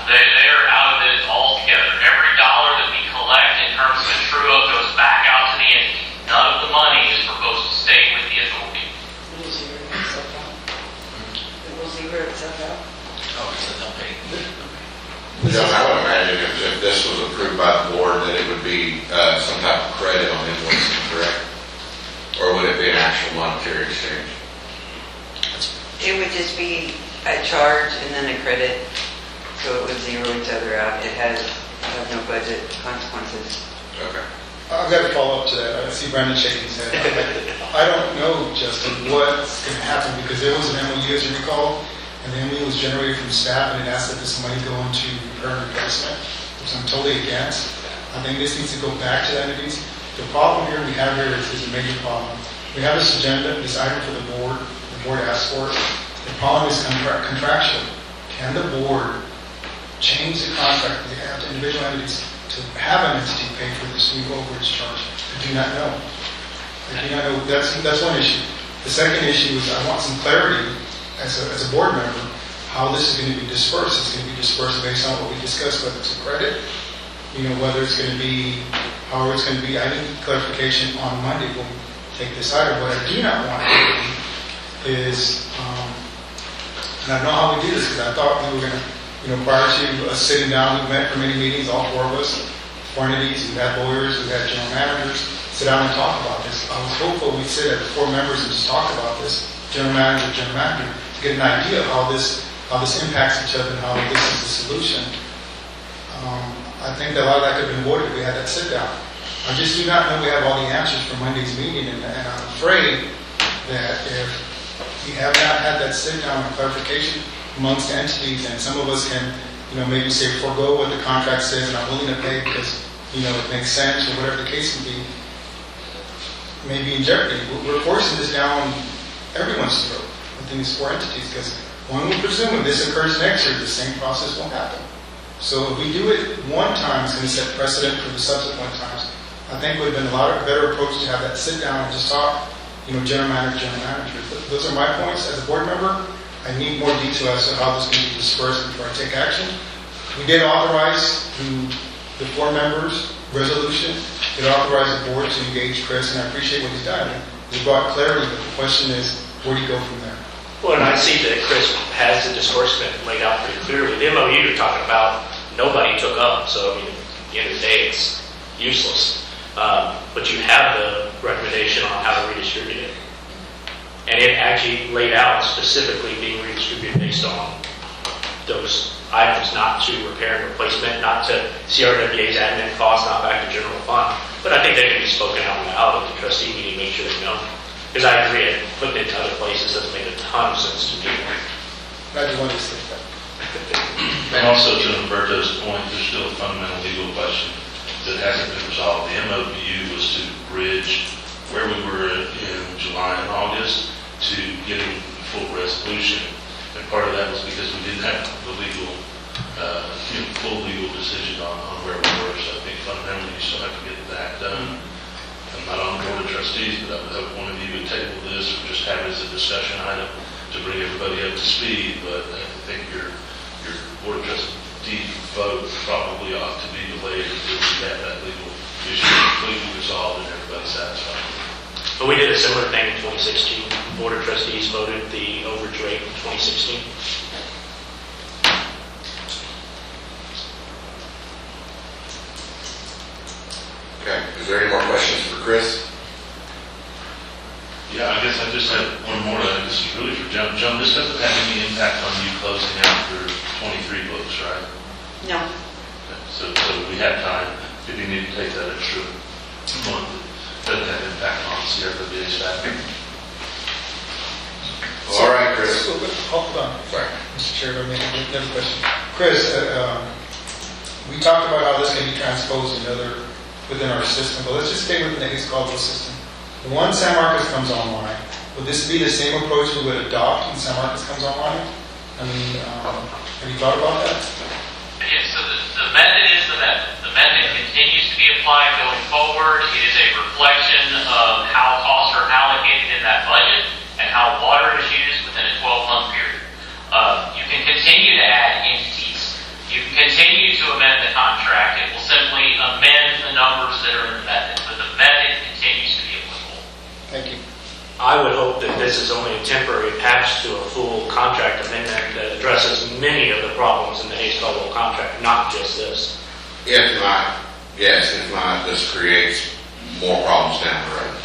They are out of it altogether. Every dollar that we collect in terms of a true-up goes back out to the entity. None of the money is proposed to stay with the authority. Oh, so they'll pay. John, I would imagine if this was approved by the board, that it would be some type of credit on invoicing, correct? Or would it be an actual monetary exchange? It would just be a charge and then a credit, so it would zero each other out. It has no budget consequences. Okay. I've got to follow up to that. I see Brandon shaking his head. I don't know, Justin, what's going to happen, because there was an MOU, as you recall, and the MOU was generated from staff, and it asked that this money go into repair and replacement, which I'm totally against. I think this needs to go back to the entities. The problem here we have here is a major problem. We have this agenda, this item for the board asked for it. The problem is contractual. Can the board change the contract that they have to individual entities to have an entity pay for this new overage charge? I do not know. That's one issue. The second issue is I want some clarity as a board member how this is going to be dispersed. It's going to be dispersed based on what we discussed, whether it's a credit, whether it's going to be, however it's going to be. I need clarification on Monday when we take this item. What I do not want to do is, and I know how we do this because I thought we were going to, prior to us sitting down, we met for many meetings, all four of us, four entities, we've had lawyers, we've had general managers, sit down and talk about this. I was hopeful we'd sit at the four members and just talk about this, general manager, to get an idea of how this impacts each other and how this is the solution. I think that a lot of that could have been avoided if we had that sit down. I just do not know we have all the answers for Monday's meeting, and I'm afraid that if we have not had that sit down and clarification amongst entities, and some of us can, maybe say forego what the contract says and I'm willing to pay because, it makes sense or whatever the case may be, maybe in jeopardy. We're forcing this down everyone's throat within these four entities because one would presume if this occurs next year, the same process won't happen. So if we do it one time, it's going to set precedent for the subsequent times. I think it would have been a lot better approach to have that sit down and just talk, general manager. Those are my points as a board member. I I need more detail as to how this can be dispersed before I take action. We did authorize through the 4 members resolution, it authorized the board to engage Chris, and I appreciate what he's done. He brought clarity, but the question is, where do you go from there? Well, and I see that Chris has the disbursement laid out pretty clearly. The MOU you're talking about, nobody took up, so I mean, at the end of the day, it's useless. But you have the recommendation on how to redistribute it. And it actually laid out specifically being redistributed based on those items, not to repair and replacement, not to CRWA's admin costs, not back to general fund. But I think that can be spoken out loud at the trustee meeting, make sure they know. Because I agree, it put it into other places doesn't make a ton of sense to me. I just wanted to say that. And also to Roberto's point, there's still a fundamental legal question that hasn't been resolved. The MOU was to bridge where we were in July and August to getting full resolution. And part of that was because we didn't have the legal, full legal decision on where we were. So I think fundamentally you still have to get that done. I'm not on the board of trustees, but I would hope one of you would table this or just have it as a discussion item to bring everybody up to speed. But I think your board of trustees vote probably ought to be delayed until we have that legal issue completely resolved and everybody's satisfied. But we did a similar thing in 2016. The Board of Trustees voted the overage rate in 2016. Okay, is there any more questions for Chris? Yeah, I guess I just had one more. This is really for Joan. Joan, this doesn't have any impact on you closing out your 23 books, right? No. Okay, so we have time if you need to take that extra month. It doesn't have impact on CRWA staff. All right, Chris. Hold on. Sorry. Mr. Chair, I mean, another question. Chris, we talked about how this can be transposed within our system, but let's just stay within the Hays Caldwell system. Once San Marcos comes online, would this be the same approach we would adopt when San Marcos comes online? I mean, have you thought about that? Yes, so the method is the method. The method continues to be applied going forward. It is a reflection of how costs are allocated in that budget and how water is used within a 12-month period. You can continue to add entities. You can continue to amend the contract. It will simply amend the numbers that are in the method, but the method continues to be applicable. Thank you. I would hope that this is only a temporary patch to a full contract amendment that addresses many of the problems in the Hays Caldwell contract, not just this. If not, yes, if not, this creates more problems down the road.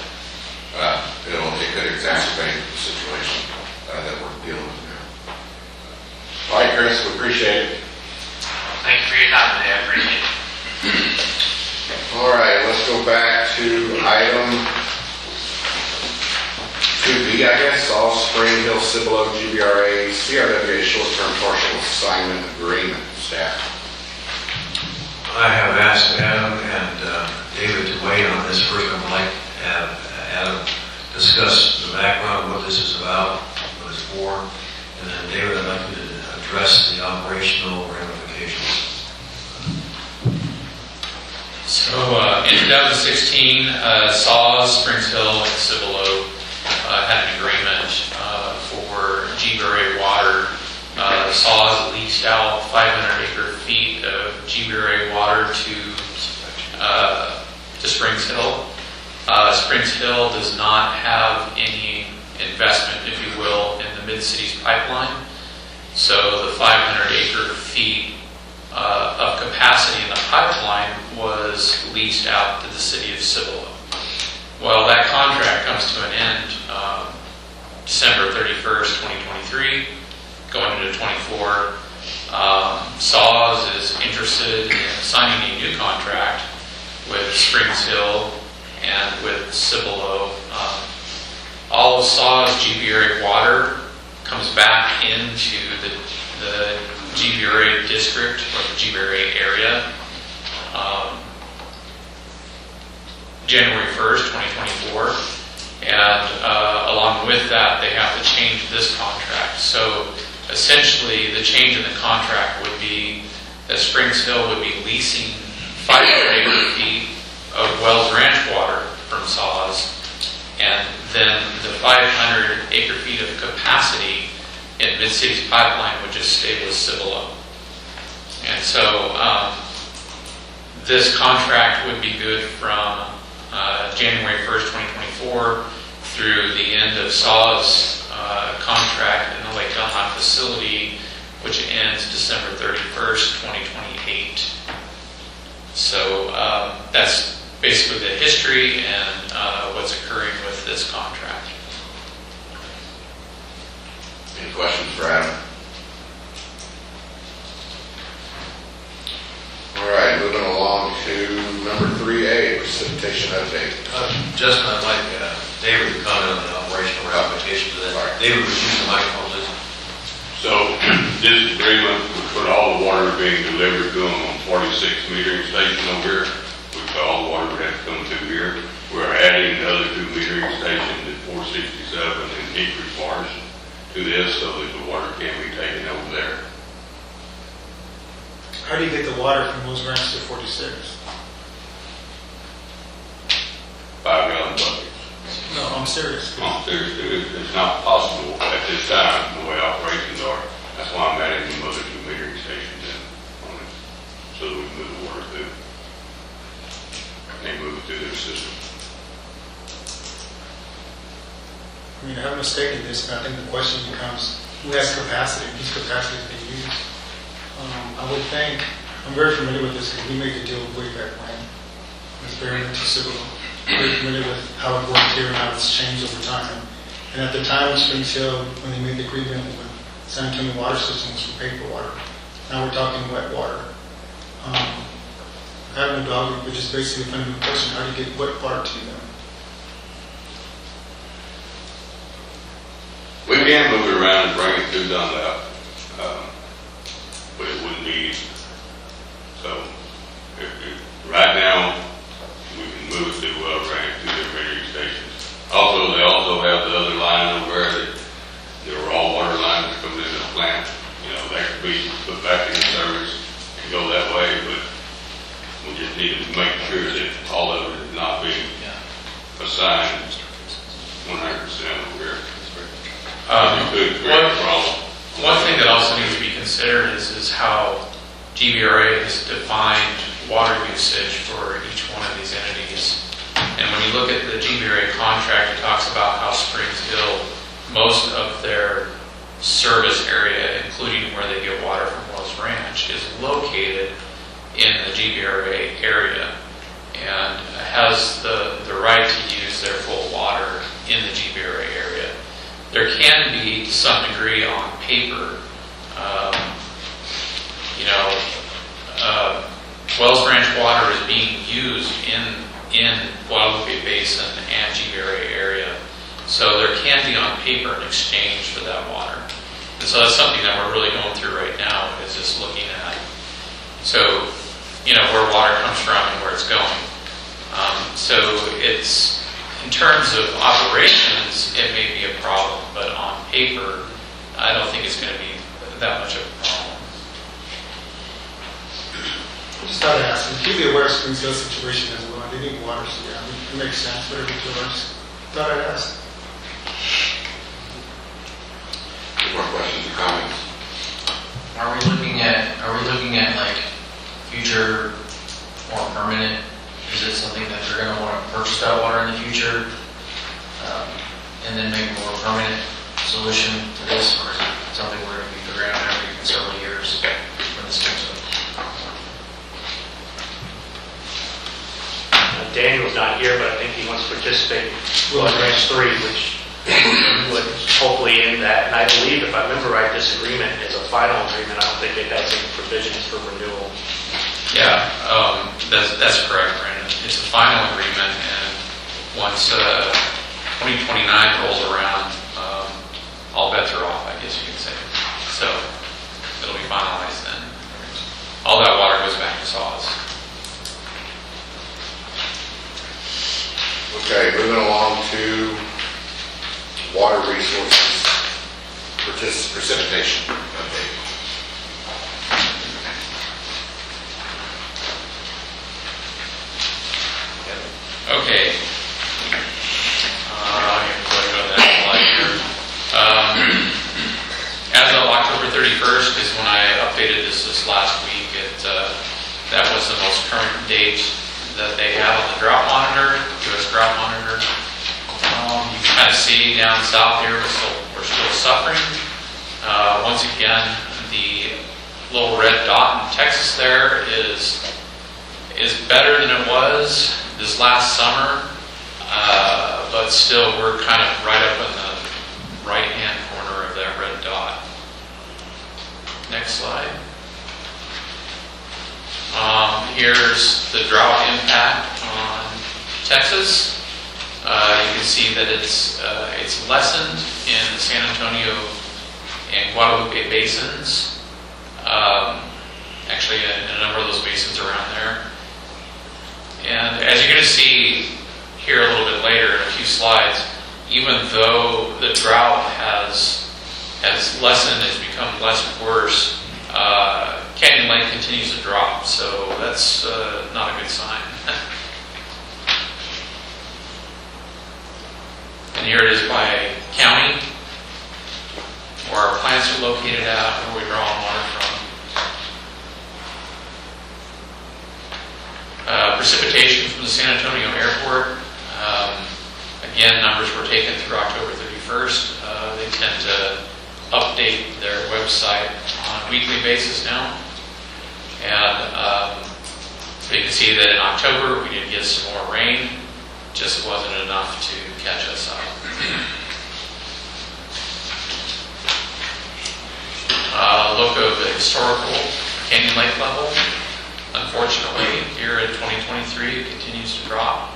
It could exacerbate the situation that we're dealing with now. All right, Chris, we appreciate it. Thank you for your time today. I appreciate it. All right, let's go back to item 2B, I guess, all Spring Hill Cibolo GBRA CRWA short-term partial assignment agreement staff. I have asked Adam and David to weigh in on this. First, I would like to have Adam discuss the background of what this is about, what it's for, and then David, I'd like you to address the operational ramifications. So in 2016, SAWS, Springs Hill, and Cibolo had an agreement for GBRA water. SAWS leased out 500 acre feet of GBRA water to Springs Hill. Springs Hill does not have any investment, if you will, in the Mid-Cities pipeline. So the 500 acre feet of capacity in the pipeline was leased out to the city of Cibolo. Well, that contract comes to an end December 31st, 2023, going into 24. SAWS is interested in signing a new contract with Springs Hill and with Cibolo. All of SAWS GBRA water comes back into the GBRA district or the GBRA area January 1st, 2024, and along with that they have to change this contract. So essentially the change in the contract would be that Springs Hill would be leasing 500 acre feet of Wells Ranch water from SAWS, and then the 500 acre feet of capacity in Mid-Cities Pipeline would just stay with Cibolo. And so this contract would be good from January 1st, 2024 through the end of SAW's contract in the Lake Delhi facility, which ends December 31st, 2028. So that's basically the history and what's occurring with this contract. Any questions for Adam? All right, moving along to number 3A, precipitation update. Justin, I'd like David to comment on the operational ramifications of that. David, would you use the microphone, please? So this agreement would put all the water being delivered to them on 46 metering station over here, which all the water would have to come through here. We're adding the other 2 metering stations at 467 and Hickory Farms to this so that the water can be taken over there. How do you get the water from Rose Ranch to 46? 5-gallon buckets. No, I'm serious. It's not possible at this time, the way operations are. That's why I'm adding them other 2 metering stations in on it, so that we can move the water through. And move it through their system. I mean, I haven't mistaken this, but I think the question becomes, who has capacity? Whose capacity is being used? I would think, I'm very familiar with this because we made the deal way back when. It's very civil. Very familiar with how it worked here and how it's changed over time. And at the time in Springs Hill, when they made the agreement with San Antonio Water Systems for paper water, now we're talking wet water. I have no dog, but just basically finding the question, how do you get wet water to them? We can move it around and bring it through Dunlap, but it wouldn't be easy. So, right now, we can move it to Ranch to the metering stations. Also, they also have the other line over there that the raw water line that's coming into the plant. You know, that could be put back into service and go that way, but we just need to make sure that all of it is not being assigned 100% over here. It could create a problem. One thing that also needs to be considered is how GBRA has defined water usage for each one of these entities. And when you look at the GBRA contract, it talks about how Springs Hill, most of their service area, including where they get water from Wells Ranch, is located in the GBRA area and has the right to use their full water in the GBRA area. There can be, to some degree, on paper, Wells Ranch water is being used in Guadalupe Basin and GBRA area. So there can be on paper an exchange for that water. And so that's something that we're really going through right now, is just looking at, so, where water comes from and where it's going. So it's, in terms of operations, it may be a problem, but on paper, I don't think it's going to be that much of a problem. I just thought I'd ask, and keep aware of Springs Hill situation as well. They need water, so yeah, it makes sense, whatever you do. I just thought I'd ask. Any more questions or comments? Are we looking at like future more permanent? Is it something that they're going to want to purchase that water in the future, and then make a more permanent solution to this, or is it something we're going to be figuring out every several years when this comes up? Daniel's not here, but I think he wants to participate in Ranch 3, which would hopefully end that. And I believe, if I remember right, this agreement is a final agreement. I don't think it has any provisions for renewal. Yeah, that's correct, Brandon. It's a final agreement, and once 2029 rolls around, all bets are off, I guess you could say. So it'll be finalized then. All that water goes back to SAWS. Okay, moving along to water resources precipitation update. Okay. I'm going to go to that slide here. 31st is when I updated this last week. That was the most current date that they have on the drought monitor, U.S. drought monitor. You can kind of see down south here, we're still suffering. Once again, the little red dot in Texas there is better than it was this last summer, but still we're kind of right up in the right-hand corner of that red dot. Next slide. Here's the drought impact on Texas. You can see that it's lessened in the San Antonio and Guadalupe basins. Actually, in a number of those basins around there. And as you're going to see here a little bit later in a few slides, even though the drought has lessened, has become less worse, Canyon Lake continues to drop, so that's not a good sign. And here it is by county, where our plants are located at, where we draw water from. Precipitation from the San Antonio airport. Again, numbers were taken through October 31st. They tend to update their website on a weekly basis now. And so you can see that in October we did get some more rain, just wasn't enough to catch us up. Look of the historical Canyon Lake level. Unfortunately, here in 2023, it continues to drop.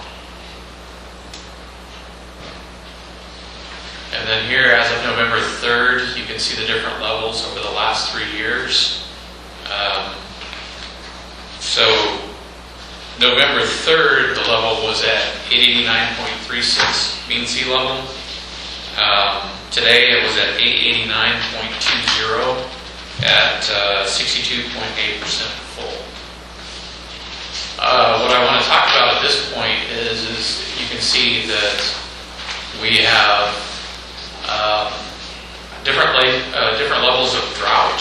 And then here, as of November 3rd, you can see the different levels over the last 3 years. So, November 3rd, the level was at 889.36 mean sea level. Today, it was at 889.20 at 62.8% full. What I want to talk about at this point is you can see that we have different levels of drought.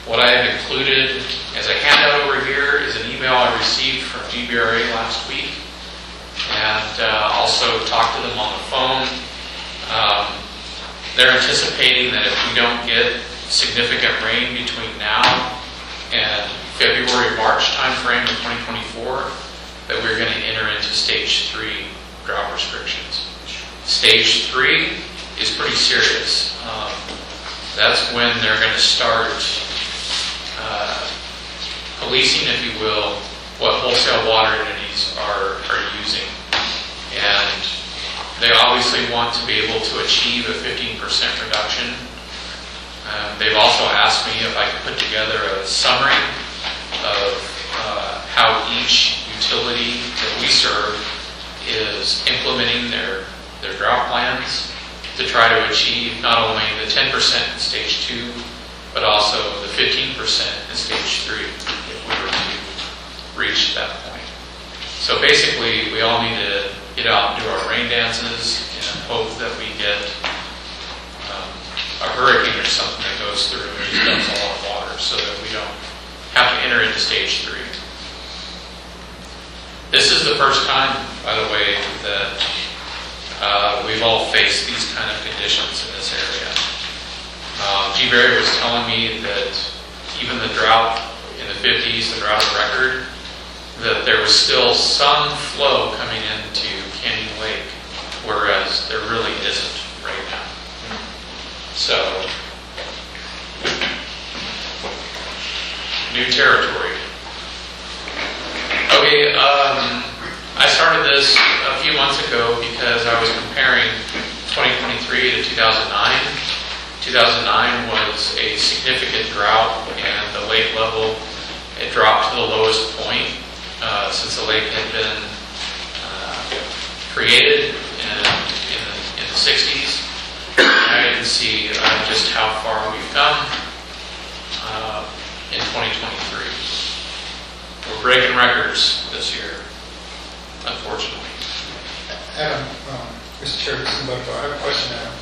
What I have included as a handout over here is an email I received from GBRA last week, and also talked to them on the phone. They're anticipating that if we don't get significant rain between now and February-March timeframe of 2024, that we're going to enter into stage 3 drought restrictions. Stage 3 is pretty serious. That's when they're going to start policing, if you will, what wholesale water entities are using. And they obviously want to be able to achieve a 15% reduction. They've also asked me if I could put together a summary of how each utility that we serve is implementing their drought plans to try to achieve not only the 10% in stage 2, but also the 15% in stage 3 if we were to reach that point. So basically, we all need to get out and do our rain dances and hope that we get a hurricane or something that goes through and dumps a lot of water so that we don't have to enter into stage 3. This is the first time, by the way, that we've all faced these kind of conditions in this area. GBRA was telling me that even the drought in the 50s, the drought record, that there was still some flow coming into Canyon Lake, whereas there really isn't right now. So, new territory. Okay, I started this a few months ago because I was comparing 2023 to 2009. 2009 was a significant drought, and the lake level, it dropped to the lowest point since the lake had been created in the 60s. Now you can see just how far we've come in 2023. We're breaking records this year, unfortunately. Adam, Mr. Chair, this is Butterfly. I have a question, Adam.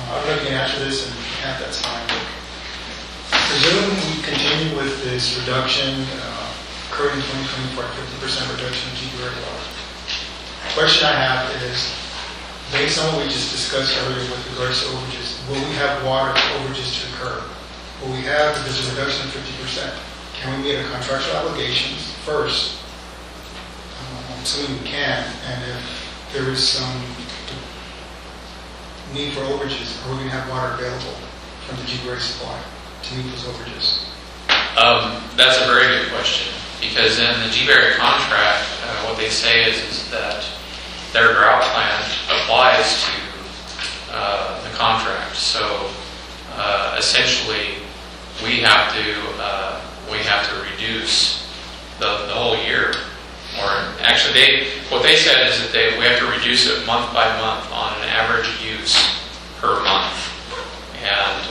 I'm looking after this, and if you can't, that's fine. presume we continue with this reduction, occurred in 2024, 50% reduction in GBR water. Question I have is, based on what we just discussed earlier with regards to overages, will we have water overages to occur? Will we have, if there's a reduction of 50%, can we meet our contractual obligations first? I'm assuming we can, and if there is some need for overages, are we going to have water available from the GBR supply to meet those overages? That's a very good question, because in the GBERI contract, what they say is that their drought plan applies to the contract. So essentially, we have to reduce the whole year. Or actually, what they said is that we have to reduce it month by month on an average use per month. And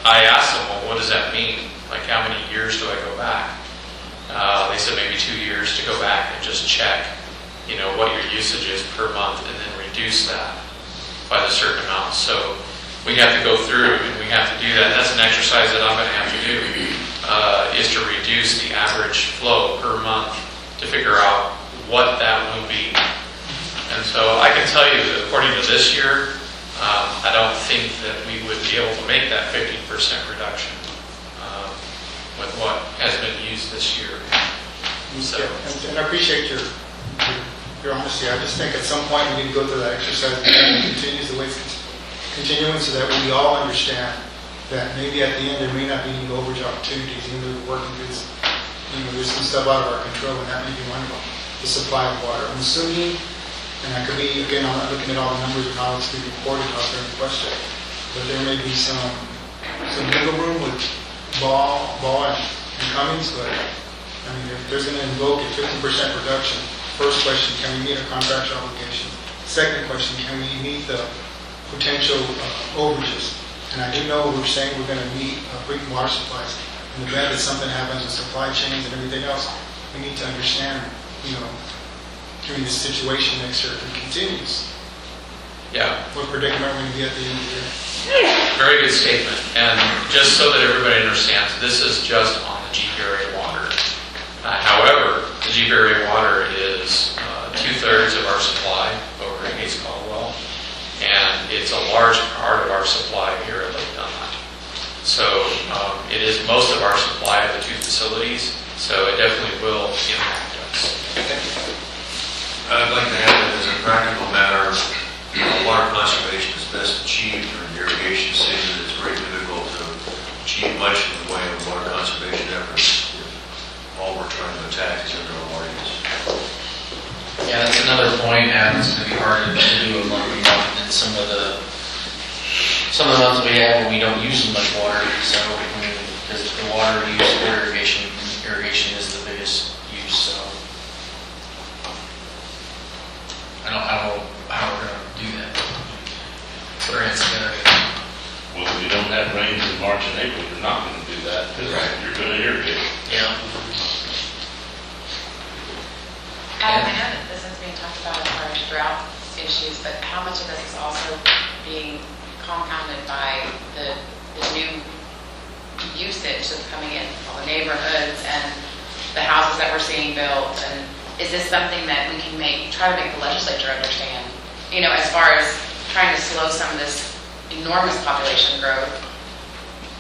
I asked them, well, what does that mean? Like, how many years do I go back? They said maybe 2 years to go back and just check, what your usage is per month, and then reduce that by a certain amount. So we have to go through and we have to do that. That's an exercise that I'm going to have to do, is to reduce the average flow per month to figure out what that will be. And so I can tell you that according to this year, I don't think that we would be able to make that 50% reduction with what has been used this year. So, And I appreciate your honesty. I just think at some point we need to go through that exercise and continue the way it's continuing, so that we all understand that maybe at the end there may not be any overage opportunities, even though we're working through this. There's some stuff out of our control, and that may be one of them, the supply of water. I'm assuming, and I could be, again, I'm not looking at all the numbers and how it's being reported out there in the question, but there may be some wiggle room with Ball and Cummings, but if there's going to invoke a 50% reduction, first question, can we meet our contractual obligation? Second question, can we meet the potential overages? And I do know we're saying we're going to meet frequent water supplies. In the event that something happens with supply chains and everything else, we need to understand, during this situation next year, if it continues, what predicament we're going to be at the end of the year. very good statement. And just so that everybody understands, this is just on the GBERI water. However, the GBERI water is 2/3 of our supply over at Hayes Caldwell, and it's a large part of our supply here at Lake Dunlap. So it is most of our supply of the two facilities, so it definitely will impact us. I'd like to add that as a practical matter, water conservation is best achieved during irrigation season. It's very difficult to achieve much in the way of water conservation efforts if all we're trying to attack is indoor water use. Yeah, that's another point, and it's going to be hard to do a monthly month in some of the months we have when we don't use as much water. So, because the water use for irrigation is the biggest use. So, I don't know how we're going to do that. Put our heads together. Well, if you don't have rains in March and April, you're not going to do that, because you're going to irrigate. Yeah. Adam, I know that this is being talked about as far as drought issues, but how much of this is also being compounded by the new usage that's coming in, all the neighborhoods and the houses that we're seeing built? And is this something that we can try to make the legislature understand, as far as trying to slow some of this enormous population growth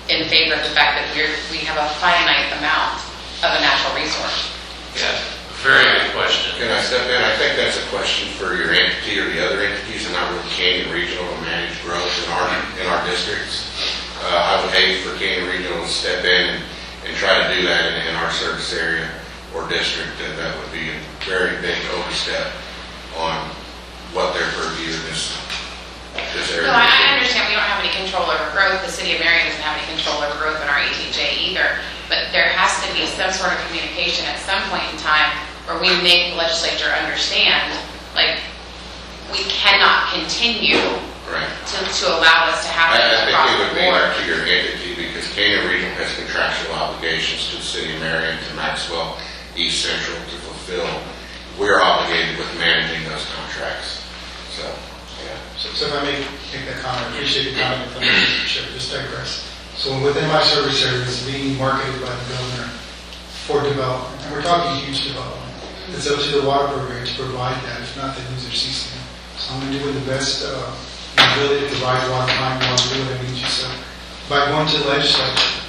in favor of the fact that we have a finite amount of a natural resource? Yeah, very good question. Can I step in? I think that's a question for your entity or the other entities, and not really Canyon Regional to manage growth in our districts. I would hate for Canyon Regional to step in and try to do that in our service area or district. That would be a very big overstep on what their purview in this area. No, I understand we don't have any control over growth. The city of Marion doesn't have any control over growth in our ETJ either. But there has to be some sort of communication at some point in time where we make the legislature understand, we cannot continue to allow this to happen I think across it the would be board. up to your entity, because Canyon Regional has contractual obligations to the city of Marion, to Maxwell, East Central to fulfill. We're obligated with managing those contracts. So So if I may take that comment, I appreciate the comment from Mr. Shepard, just digress. So within my service area, it's being marketed by the governor for development. And we're talking huge development. It's up to the water program to provide that. If not, they lose their CCN. So I'm going to do the best ability to provide water, time, water, do what I need to. So by going to the legislature,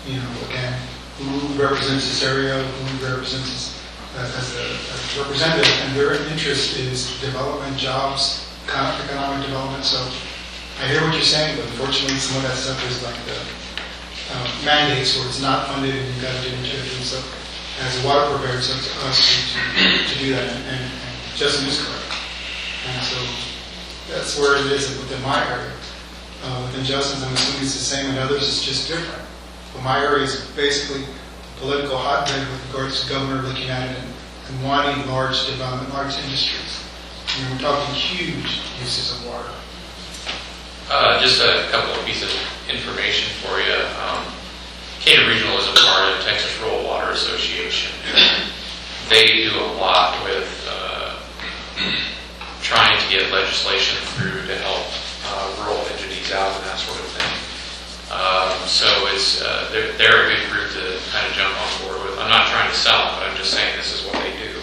again, who represents this area, who represents this as a representative, and their interest is development, jobs, economic development. So I hear what you're saying, but unfortunately some of that stuff is like the mandates where it's not funded and you've got to do it. And so as a water provider, it's up to us to do that, and Justin is correct. And so that's where it is within my area. Within Justin's, I'm assuming it's the same, and others it's just different. But my area is basically political hotbed with regards to governor looking at it and wanting large development, large industries. We're talking huge uses of water. Just a couple of pieces of information for you. Cater Regional is a part of Texas Rural Water Association. They do a lot with trying to get legislation through to help rural entities out and that sort of thing. So it's they're a good group to kind of jump on board with. I'm not trying to sell them, but I'm just saying this is what they do.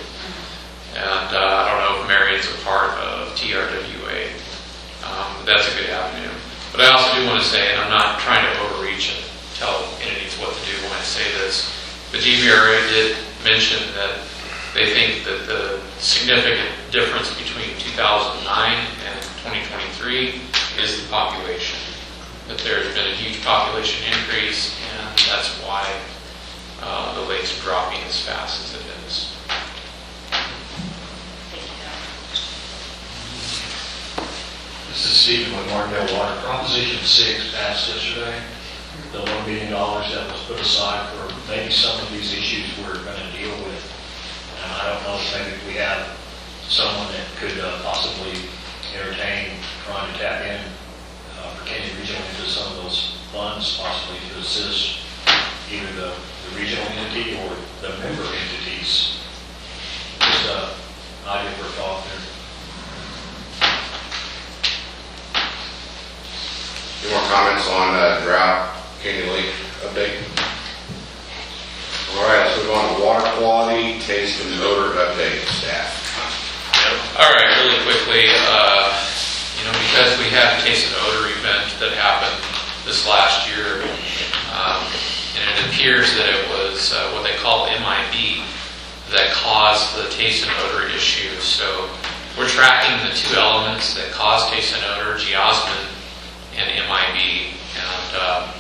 And I don't know if Marion's a part of TRWA. That's a good avenue. But I also do want to say, and I'm not trying to overreach and tell entities what to do when I say this, but GVRA did mention that they think that the significant difference between 2009 and 2023 is the population. That there's been a huge population increase, and that's why the lake's dropping as fast as it is. This is Stephen with Martindale Water. Proposition 6 passed yesterday. The $1 billion that was put aside for maybe some of these issues we're going to deal with. And I don't know if maybe we have someone that could possibly entertain trying to tap in for Canyon Regional into some of those funds, possibly to assist either the regional entity or the member entities. Just an idea for a thought there. Any more comments on drought, Canyon Lake update? All right, let's move on to water quality, taste, and odor update, staff. All right, really quickly, because we had a taste and odor event that happened this last year, and it appears that it was what they call MIB that caused the taste and odor issue. So we're tracking the two elements that cause taste and odor, geosmin and MIB. And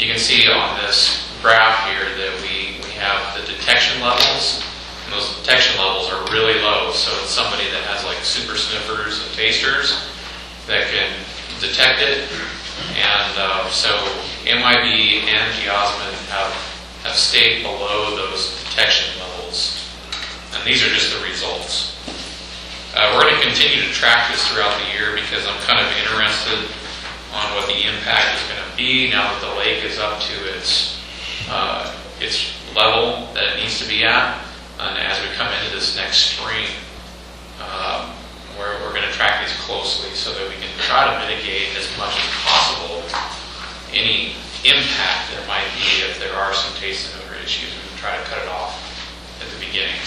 you can see on this graph here that we have the detection levels. And those detection levels are really low. So it's somebody that has like super sniffers and tasters that can detect it. And so MIB and geosmin have stayed below those detection levels. And these are just the results. We're going to continue to track this throughout the year because I'm kind of interested on what the impact is going to be now that the lake is up to its level that it needs to be at. And as we come into this next spring, we're going to track these closely so that we can try to mitigate as much as possible any impact there might be if there are some taste and odor issues. We can try to cut it off at the beginning.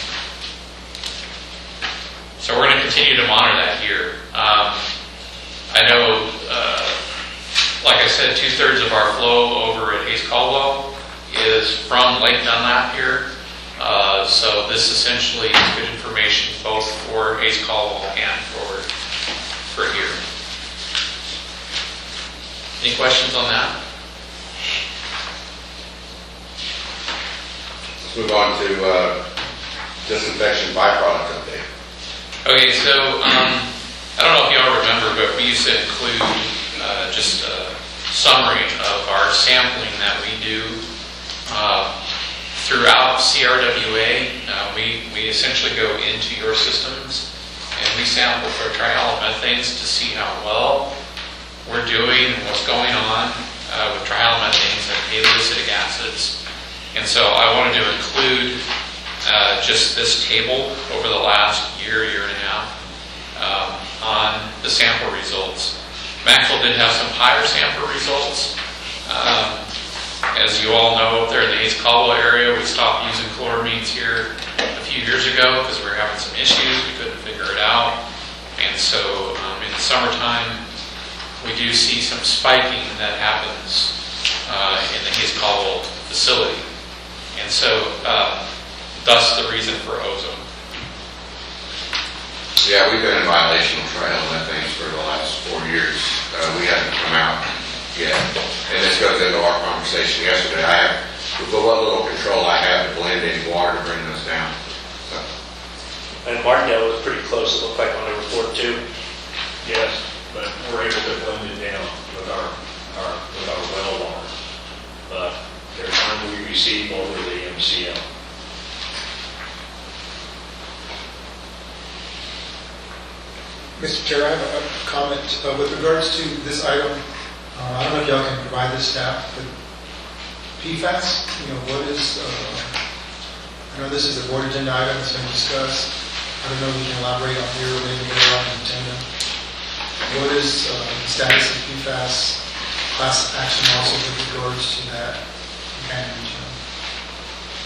So we're going to continue to monitor that here. I know, like I said, 2/3 of our flow over at Hayes Caldwell is from Lake Dunlap here. So this essentially is good information both for Hayes Caldwell and for here. Any questions on that? Let's move on to disinfection byproduct update. Okay, so I don't know if you all remember, but we used to include just a summary of our sampling that we do throughout CRWA. We essentially go into your systems and we sample for trihalomethanes to see how well we're doing and what's going on with trihalomethanes and haloacidic acids. And so I wanted to include just this table over the last year and a half on the sample results. Maxwell did have some higher sample results, As you all know, up there in the East Caldwell area, we stopped using chloramines here a few years ago because we were having some issues. We couldn't figure it out. And so in the summertime, we do see some spiking that happens in the East Caldwell facility. And so thus the reason for ozone. Yeah, we've been in violation of trail methods for the last 4 years. We haven't come out yet. And this goes into our conversation yesterday. With what little control I have to blend in water to bring those down. So, And Martindale was pretty close, it looked like on the report too. Yes, but we're able to blend it down with our well water. But there's one we receive over the MCL. Mr. Chair, I have a comment with regards to this item. I don't know if y'all can provide this staff, but PFAS, what is, I know this is a board agenda item that's been discussed. I don't know if we can elaborate on here or maybe later on in the agenda. What is the status of PFAS class action also with regards to that? And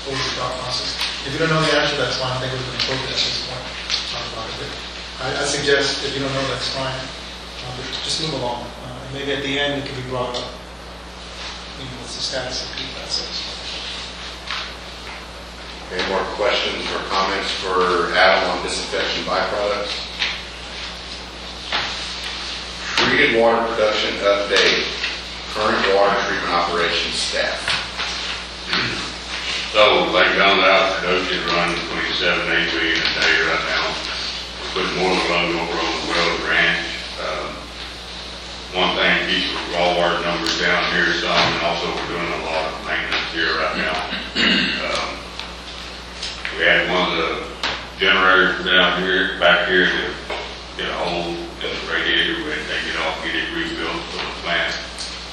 what was the thought process? If you don't know the answer, that's fine. I think we're going to focus at this point. Talk about it. But I suggest if you don't know, that's fine. But just move along. Maybe at the end it could be brought up. What's the status of PFAS? any more questions or comments for Adam on disinfection byproducts? Treated water production update. Current water treatment operations staff. So, like down out, production runs 27, 8 million a day right now. We're putting more than over on the Wells Ranch. One thing, keeps the raw water numbers down here some, and also we're doing a lot of maintenance here right now. We had one of the generators down here, back here, to get a hole in the radiator. We had to take it off, get it rebuilt, so the plant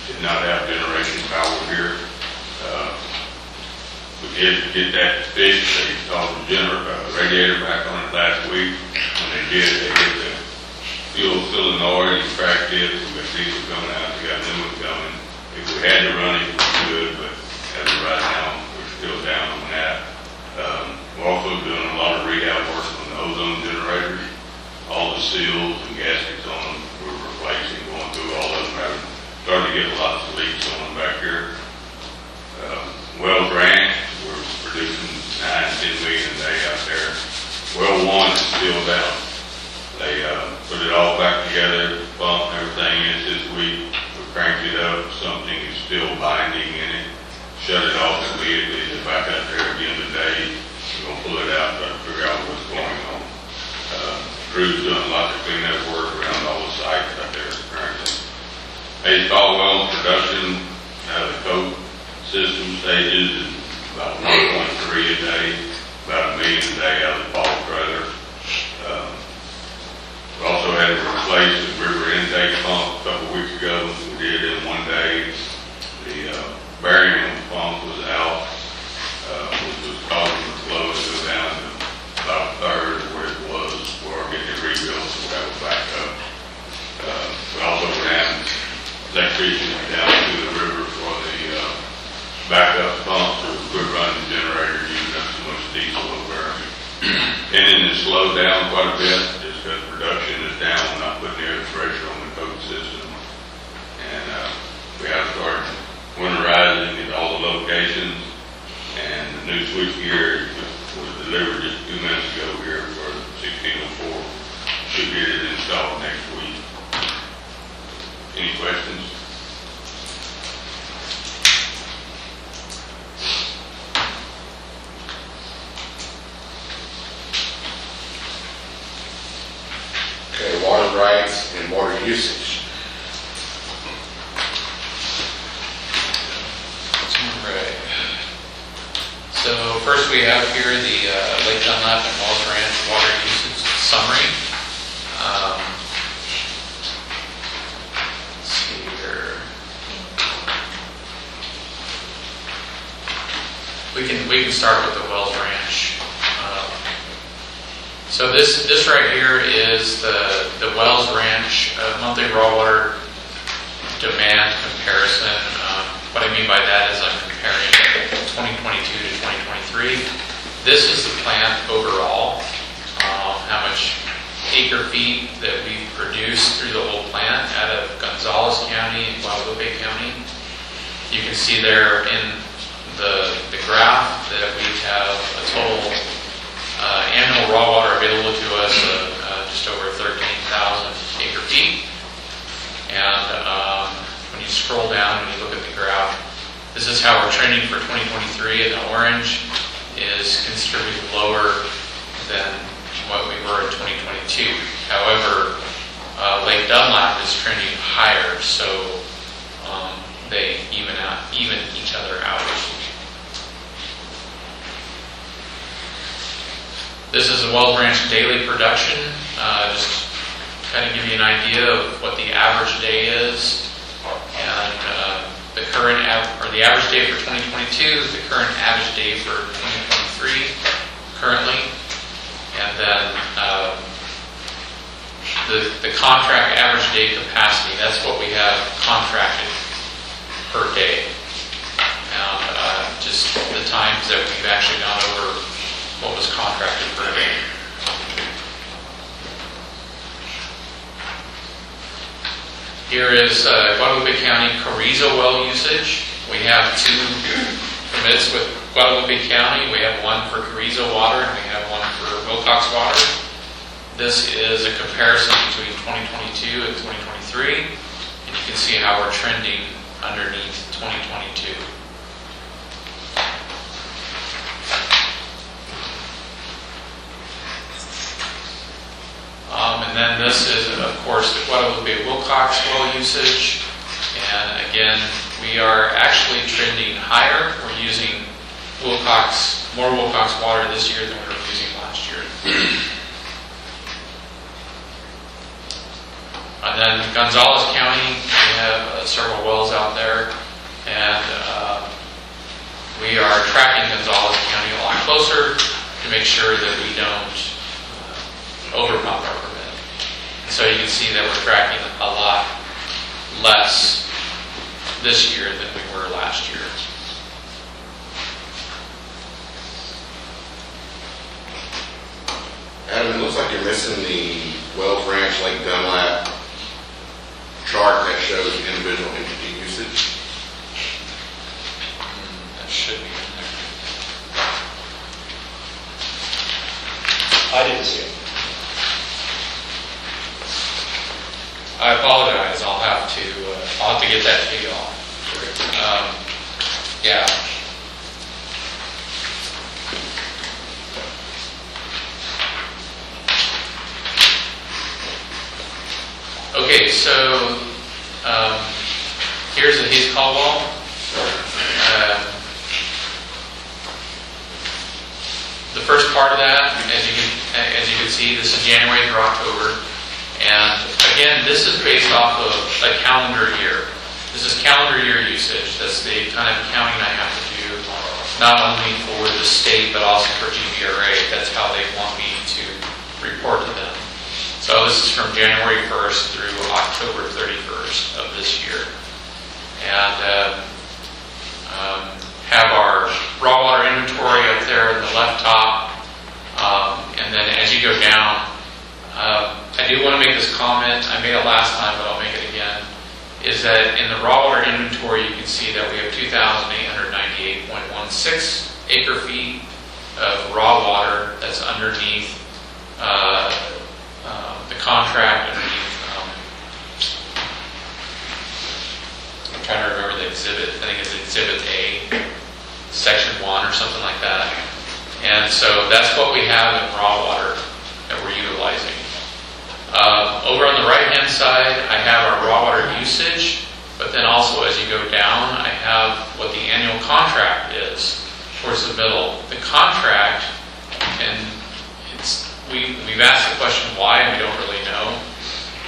did not have generation power here. We did get that fixed. They installed the radiator back on it last week. When they did, they hit the fuel solenoid and cracked it. We got diesel coming out. We got new one coming. If we had to run it, we could, but as of right now, we're still down on that. We're also doing a lot of rehab work on the ozone generators. All the seals and gaskets on them, we're replacing, going through all of them. Starting to get lots of leaks on them back here. Wells Ranch, we're producing 9-10 million a day out there. Well 1 is still down. They put it all back together, pump everything in this week. We cranked it up. Something is still binding in it. Shut it off immediately. It's back out there at the end of the day. We're going to pull it out and try to figure out what's going on. Crew's doing lots of cleanup work around all the sites out there currently. Hayes Caldwell production out of the coat system stages is about 1.3 a day, about 1 million a day out of the ball trailer. We also had to replace the river intake pump a couple weeks ago. We did it in 1 day. The bearing on the pump was out, which was causing the flow to go down to about a third of where it was. We're getting it rebuilt, so we have it back up. We also ran electricians down to the river for the backup pump, so we quit running the generator, using up so much diesel over there. And then it slowed down quite a bit, just because production is down, we're not putting near the pressure on the coat system. And we have started winterizing at all the locations, and the new switchgear was delivered just 2 minutes ago here for 1604. Should get it installed next week. Any questions? Okay, water rights and water usage. Right. So first we have here the Lake Dunlap and Walls Ranch water usage summary. Let's see here. We can start with the Wells Ranch. So this right here is the Wells Ranch monthly raw water demand comparison. What I mean by that is I'm 2022 to 2023. This is the plant overall, how much acre feet that we produced through the whole plant out of Gonzales County and Guadalupe County. You can see there in the graph that we have a total annual raw water available to us of just over 13,000 acre feet. And when you scroll down and you look at the graph, this is how we're trending for 2023, and the orange is considerably lower than what we were in 2022. However, Lake Dunlap is trending higher, so they even each other out. This is the Wells Ranch daily production. Just kind of give you an idea of what the average day is, and the average day for 2022, the current average day for 2023 currently, and then the contract average day capacity. That's what we have contracted per day, and just the times that we've actually gone over what was contracted per day. Here is Guadalupe County Carrizo well usage. We have 2 permits with Guadalupe County. We have one for Carrizo water and we have one for Wilcox water. This is a comparison between 2022 and 2023, and you can see how we're trending underneath 2022. And then this is, of course, the Guadalupe Wilcox well usage. And again, we are actually trending higher. We're using more Wilcox water this year than we were using last year. And then Gonzales County, we have several wells out there. And we are tracking Gonzales County a lot closer to make sure that we don't overpump our permit. So you can see that we're tracking a lot less this year than we were last year. Adam, it looks like you're missing the Wells Ranch Lake Dunlap chart that shows individual entity usage. That should be in there. I didn't see it. I apologize. I'll have to get that to you all. Yeah. Okay, so here's the Hayes Caldwell. The first part of that, as you can see, this is January through October. And again, this is based off of a calendar year. This is calendar year usage. That's the kind of counting I have to do, not only for the state, but also for GBRA. That's how they want me to report to them. So this is from January 1st through October 31st of this year. And have our raw water inventory up there in the left top. And then as you go down, I do want to make this comment. I made it last time, but I'll make it again. Is that in the raw water inventory, you can see that we have 2,898.16 acre feet of raw water that's underneath the contract underneath. I'm trying to remember the exhibit. I think it's Exhibit A, Section 1 or something like that. And so that's what we have in raw water that we're utilizing. Over on the right-hand side, I have our raw water usage, but then also as you go down, I have what the annual contract is towards the middle. The contract, and we've asked the question why, and we don't really know,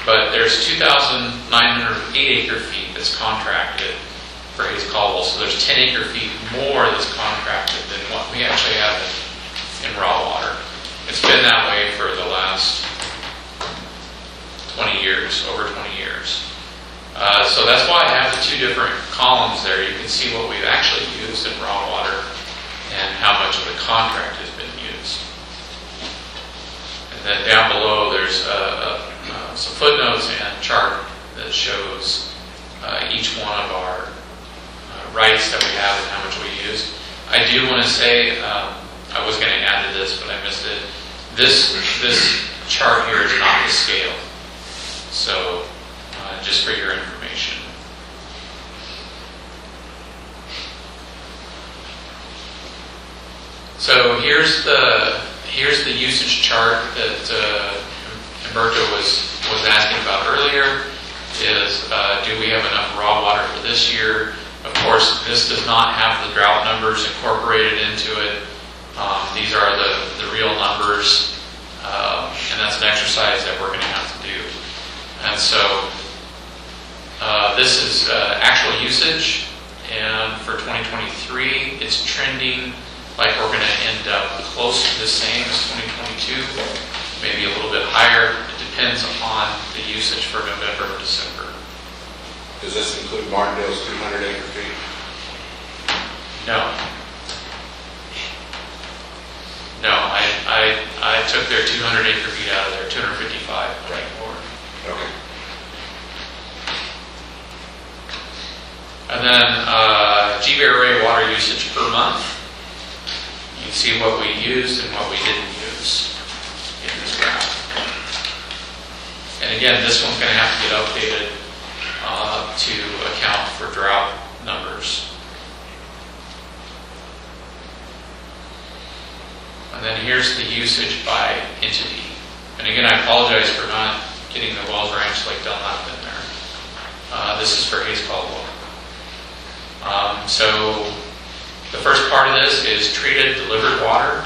but there's 2,908 acre feet that's contracted for Hayes Caldwell, so there's 10 acre feet more that's contracted than what we actually have in raw water. It's been that way for the last 20 years, over 20 years. So that's why I have the 2 different columns there. You can see what we've actually used in raw water and how much of the contract has been used. And then down below, there's some footnotes and a chart that shows each one of our rights that we have and how much we use. I do want to say, I was going to add to this, but I missed it. This chart here is not the scale. So, just for your information. So here's the usage chart that Humberto was asking about earlier. Is do we have enough raw water for this year? Of course, this does not have the drought numbers incorporated into it. These are the real numbers, and that's an exercise that we're going to have to do. And so this is actual usage, and for 2023, it's trending like we're going to end up close to the same as 2022, maybe a little bit higher. It depends upon the usage for November or December. Does this include Martindale's 200 acre feet? No. No, I took their 200 acre feet out of there, 255 right forward. Okay. And then CRWA water usage per month. You can see what we used and what we didn't use in this graph. And again, this one's going to have to get updated to account for drought numbers. And then here's the usage by entity. And again, I apologize for not getting the Wells Ranch Lake Dunlap in there. This is for Hayes Caldwell. So the first part of this is treated, delivered water.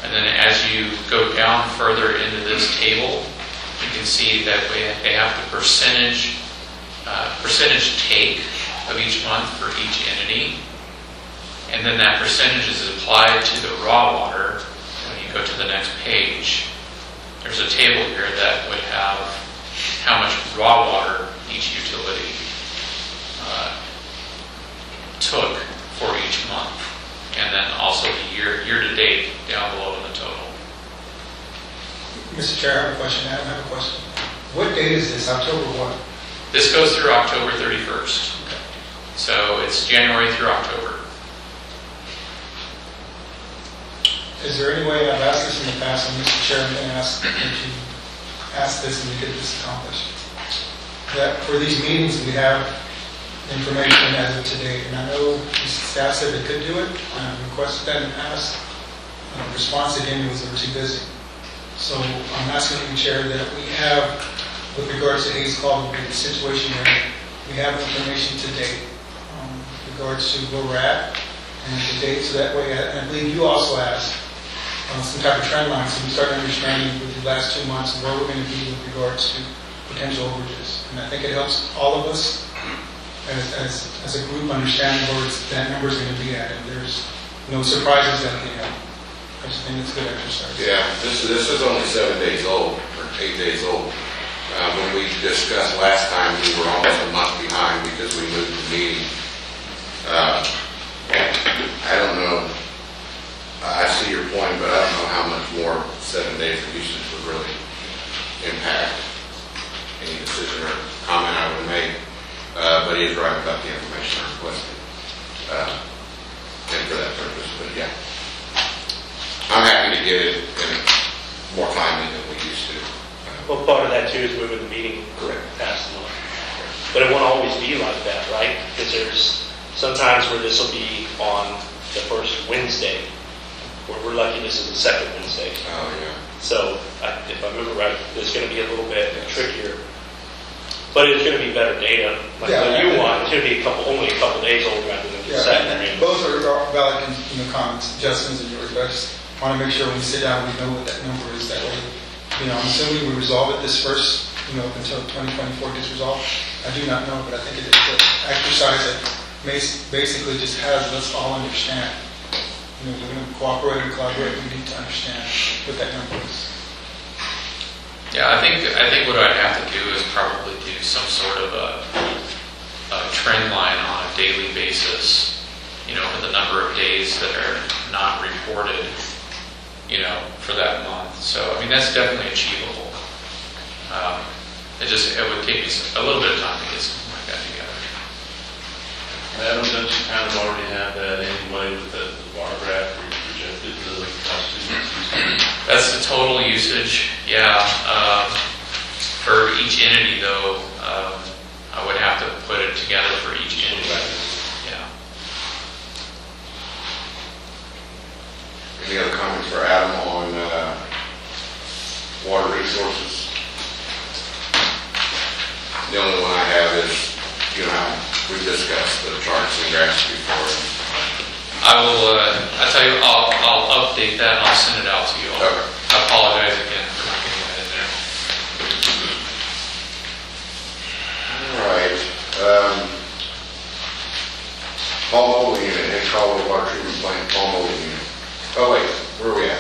And then as you go down further into this table, you can see that they have the percentage take of each month for each entity. And then that percentage is applied to the raw water when you go to the next page. There's a table here that would have how much raw water each utility took for each month. And then also the year to date down below in the total. Mr. Chair, I have a question. I have a question. What date is this? October what? This goes through October 31st. So it's January through October. Is there any way, I've asked this in the past, and Mr. Chairman asked that you ask this and we get this accomplished, that for these meetings we have information as of today, and I know the staff said they could do it, and I've requested that in the past. The response again was they were too busy. So I'm asking you, Chair, that we have, with regards to Hayes Caldwell, the situation where we have information to date with regards to where we're at and the date, so that way, and I believe you also asked some type of trend line, so we start understanding with the last 2 months where we're going to be with regards to potential overages. And I think it helps all of us as a group understand where that number is going to be at, and there's no surprises that we have. I just think it's a good exercise. Yeah, this is only 7 days old, or 8 days old. When we discussed last time, we were almost a month behind because we moved the meeting. I don't know. I see your point, but I don't know how much more 7 days of usage would really impact any decision or comment I would make. But he is right about the information I requested. And for that purpose, but yeah. I'm happy to get it in more timely than we used to. Well, part of that too is moving the meeting past the month. But it won't always be like that, right? Because there's sometimes where this will be on the first Wednesday, where we're lucky this is the second Wednesday. Oh, yeah. So if I remember right, it's going to be a little bit trickier. But it's going to be better data. Like what you want, it's going to be only a couple days old rather than the second. Both are valid comments, Justin's and yours, but I just want to make sure when we sit down, we know what that number is. That way, I'm assuming we resolve it this first, until 2024 gets resolved. I do not know, but I think it is an exercise that basically just has us all understand. We're going to cooperate and collaborate. We need to understand what that number is. Yeah, I think what I'd have to do is probably do some sort of a trend line on a daily basis for the number of days that are not reported, for that month. So, I mean, that's definitely achievable. It would take me a little bit of time to get something like that together. Adam, don't you kind of already have that anyway with the bar graph where you projected the cost of usage? That's the total usage, yeah. For each entity, though, I would have to put it together for each entity. Yeah. Any other comments for Adam on water resources? The only one I have is, we've discussed the charts and graphs before. I will, I tell you, I'll update that and I'll send it out to you all. Okay. I apologize again for not getting that in there. All right. Palm mobile unit, Hank Caldwell Water Treatment Plant, palm mobile unit. Oh wait, where are we at?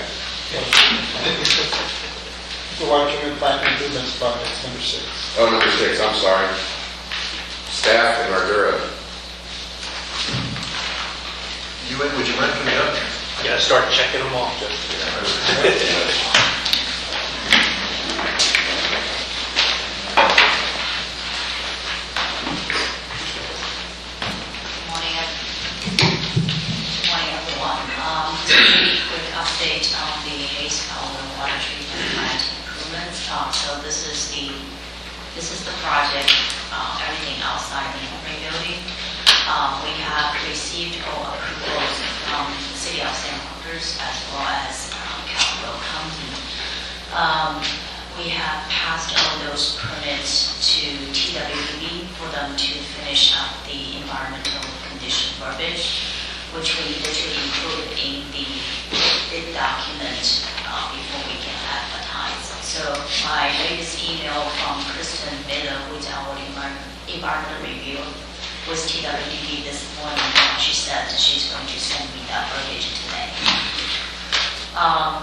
The water treatment plant improvements project, number 6. Oh, number 6, I'm sorry. Staff and Ardura. Would you mind coming up? I gotta start checking them off, Jeff. Morning, everyone. Just a really quick update on the Hayes Caldwell water treatment plant improvements. So this is the project, everything outside the Henry building. We have received all approvals from the city of San Marcos as well as Caldwell County. We have passed all those permits to TWB for them to finish up the environmental condition verbiage, which we literally included in the bid document before we can advertise. So my latest email from Kristen Miller, who's our environmental review, was TWB this morning, and she said she's going to send me that verbiage today.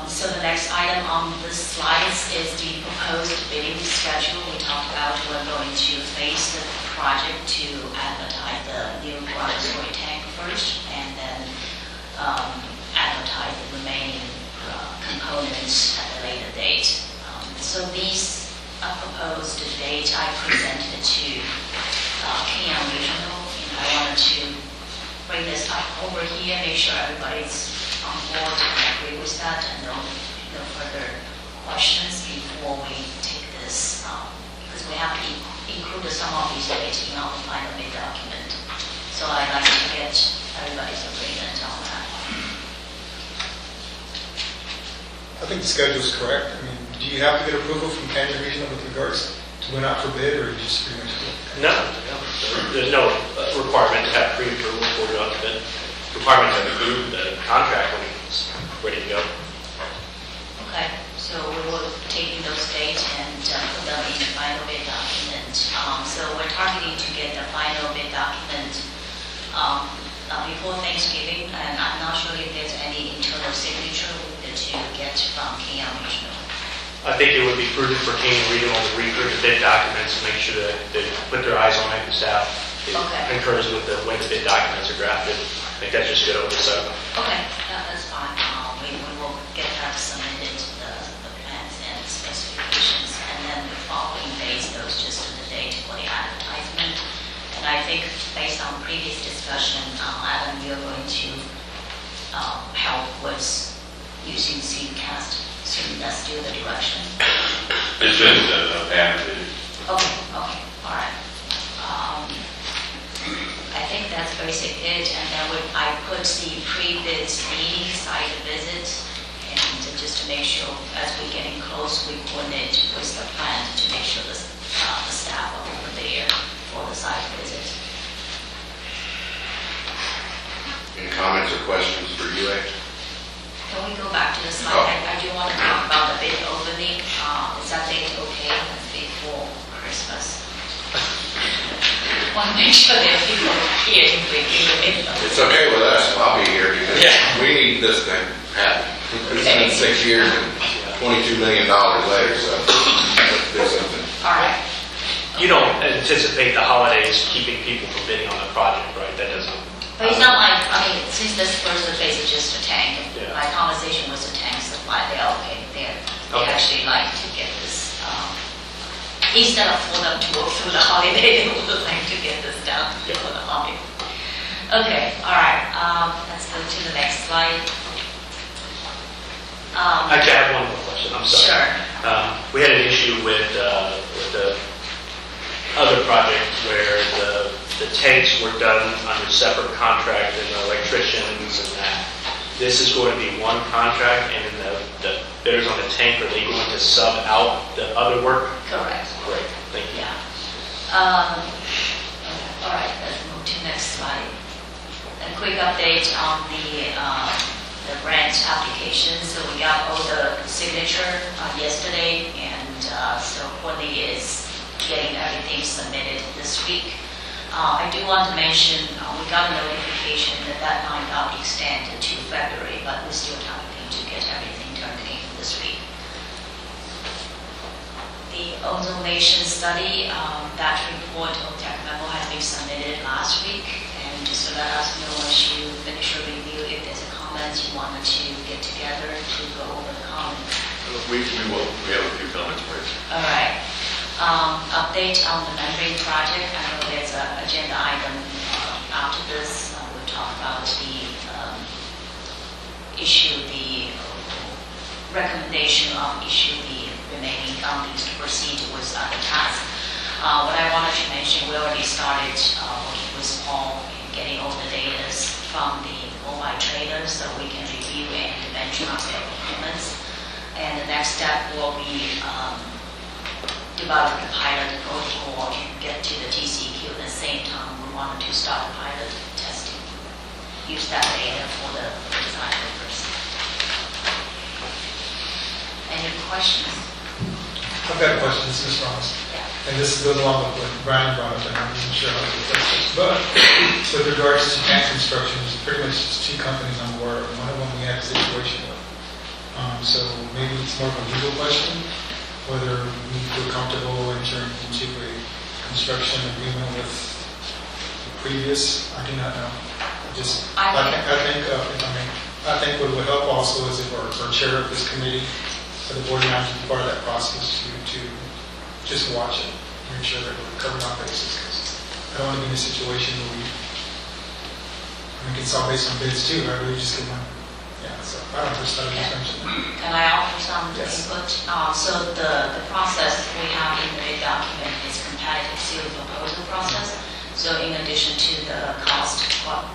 So the next item on the slides is the proposed bidding schedule. We talked about we're going to phase the project to advertise the new water storage tank first, and then advertise the remaining components at a later date. So these proposed date I presented to Kenyon Regional, and I wanted to bring this up over here, make sure everybody's on board and agree with that, and no further questions before we take this, because we have to include some of these dates in our final bid document. So I'd like to get everybody's agreement on that. I think the schedule is correct. I mean, do you have to get approval from Canyon Regional with regards to went out for bid, or you just pretty much do it? No, there's no requirement to have pre-approval before we go out to bid. Requirement to approve the contract when it's ready to go. Okay, so we will take in those dates and put them in the final bid document. So we're targeting to get the final bid document before Thanksgiving, and I'm not sure if there's any internal signature we need to get from Kenyon Regional. I think it would be prudent for Kenyon Regional to read through the bid documents and make sure that they put their eyes on it, and staff Okay. concurs with the way the bid documents are drafted. I think that's just good oversight. Okay, that's fine. We will get that submitted, the plans and specifications, and then the following days goes just to the date for the advertisement. And I think based on previous discussion, Adam, you're going to help with using Seedcast, so that's still the direction. It's just a package. Okay, all right. I think that's basic it, and then I put the pre-bid meeting site visit, and just to make sure as we're getting close, we coordinate with the plant to make sure the staff are over there for the site visit. Any comments or questions for you, Ed? Can we go back to the slide? I do want to talk about the bid opening. Is that date okay? That's before Christmas. Want to make sure that people here in the middle. It's okay with us, I'll be here because we need this thing happen. It's been 6 years and $22 million later, so let's do something. All right. You don't anticipate the holidays keeping people from bidding on the project, right? That doesn't But it's not like, I mean, since this first phase is just a tank, Yeah. my conversation with the tank supply, they're okay. They Okay. actually like to get this, instead of for them to work through the holiday, they would like to get this done before the holiday. Okay, all right, let's go to the next slide. Actually, I have one more question, I'm sorry. Sure. We had an issue with the other project where the tanks were done under separate contract and the electricians and that. This is going to be one contract, and then the bidders on the tank, are they going to sub out the other work? Correct. Great, thank you. Yeah. Okay, all right, let's move to next slide. A quick update on the grant application. So we got all the signature yesterday, and so Courtney is getting everything submitted this week. I do want to mention, we got a notification that deadline got extended to February, but we're still targeting to get everything turned in this week. The ozonation study, that report of tech memo has been submitted last week, and just let us know once you finish your review if there's a comment you wanted to get together to go over the comments. We will. We have a few comments for you. All right. Update on the membrane project. I know there's an agenda item after this. We'll talk about the recommendation of issue the remaining fundings to proceed with the task. What I wanted to mention, we already started working with Paul in getting all the data from the mobile traders so we can review and benchmark their performance. And the next step will be develop the pilot protocol and get to the TCQ at the same time. We wanted to start the pilot testing. Use that data for the design purpose. Any questions? I've got a question, this is Ms. Ross. Yeah. And this goes along with what Brian brought up, and I wasn't sure how to address this. But with regards to tank construction, there's pretty much just two companies on board. One of them we had a situation with. So maybe it's more of a legal question, whether we feel comfortable entering into a construction agreement with the previous, I do not know. I think what would help also is if our chair of this committee, or the board manager, be part of that process to just watch it, make sure that we're covering our bases. 'Cause I don't want to be in a situation where it's all based on bids too, right? We just get one. Yeah, so I don't know if there's mention. Can I offer some Yes. input? So the process we have in the bid document is competitive sealed proposal process. So in addition to the cost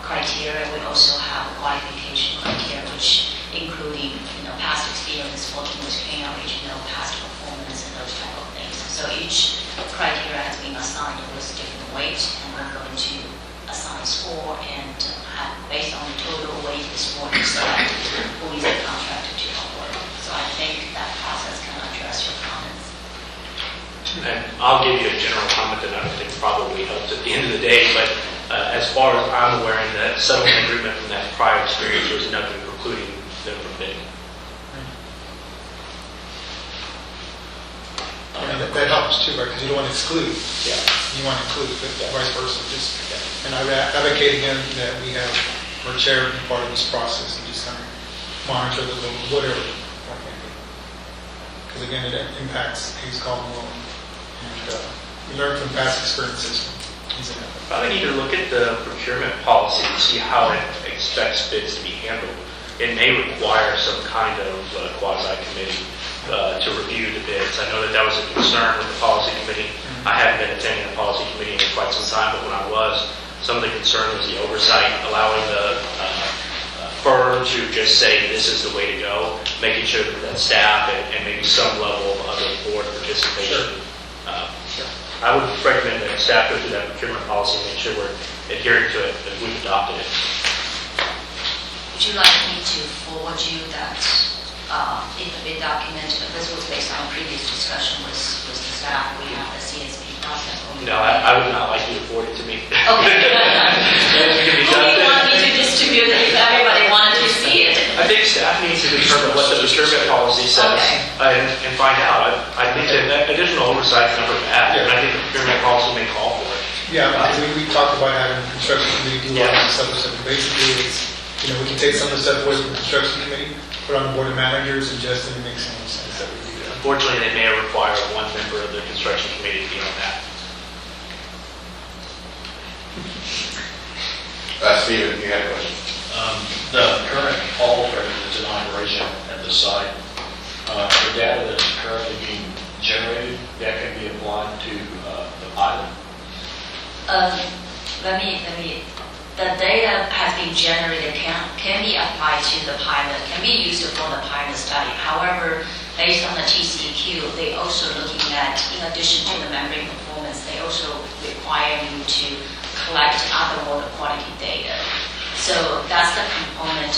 criteria, we also have qualification criteria, which including past experience working with Kenya Regional, past performance, and those type of things. So each criteria has been assigned with different weight, and we're going to assign score, and based on the total weight, the score is selected who is the contractor to award. So I think that process can address your comments. And I'll give you a general comment that I think probably helps at the end of the day, but as far as I'm aware, in that settlement agreement from that prior experience, there was nothing precluding them from bidding. I mean, that helps too, right? Because you don't want to exclude. Yeah. You want to include, but vice versa. And I advocate again that we have our chair be part of this process and just kind of monitor the whatever. Because again, it impacts Hayes Caldwell, and we learn from past experiences. Probably need to look at the procurement policy to see how it expects bids to be handled. It may require some kind of quasi-committee to review the bids. I know that was a concern with the policy committee. I haven't been attending the policy committee in quite some time, but when I was, some of the concern was the oversight, allowing the firm to just say this is the way to go, making sure that staff and maybe some level of other board participation. I would recommend that staff go through that procurement policy and make sure we're adhering to it as we've adopted it. Would you like me to forward you that in the bid document? This was based on a previous discussion with the staff. We have the CSP process. No, I would not like you to forward it to me. Okay. It can be Who do you want done. me to distribute it if everybody wanted to see it? I think staff needs to determine what the procurement policy says and find out. I think that additional oversight is never bad, and I think the procurement policy may call for it. Yeah, we talked about having the construction committee do all this stuff, so basically it's, we can take some of the stuff away from the construction committee, put on the board of managers, and just, it makes any sense that we do that. Unfortunately, they may require one member of the construction committee to be on that. Stephen, you had a question? The current hall trailer that's in operation at the site, the data that's currently being generated, that can be applied to the pilot. The data has been generated can be applied to the pilot, can be used for the pilot study. However, based on the TCEQ, they also looking at, in addition to the membrane performance, they also require you to collect other water quality data. So that's the component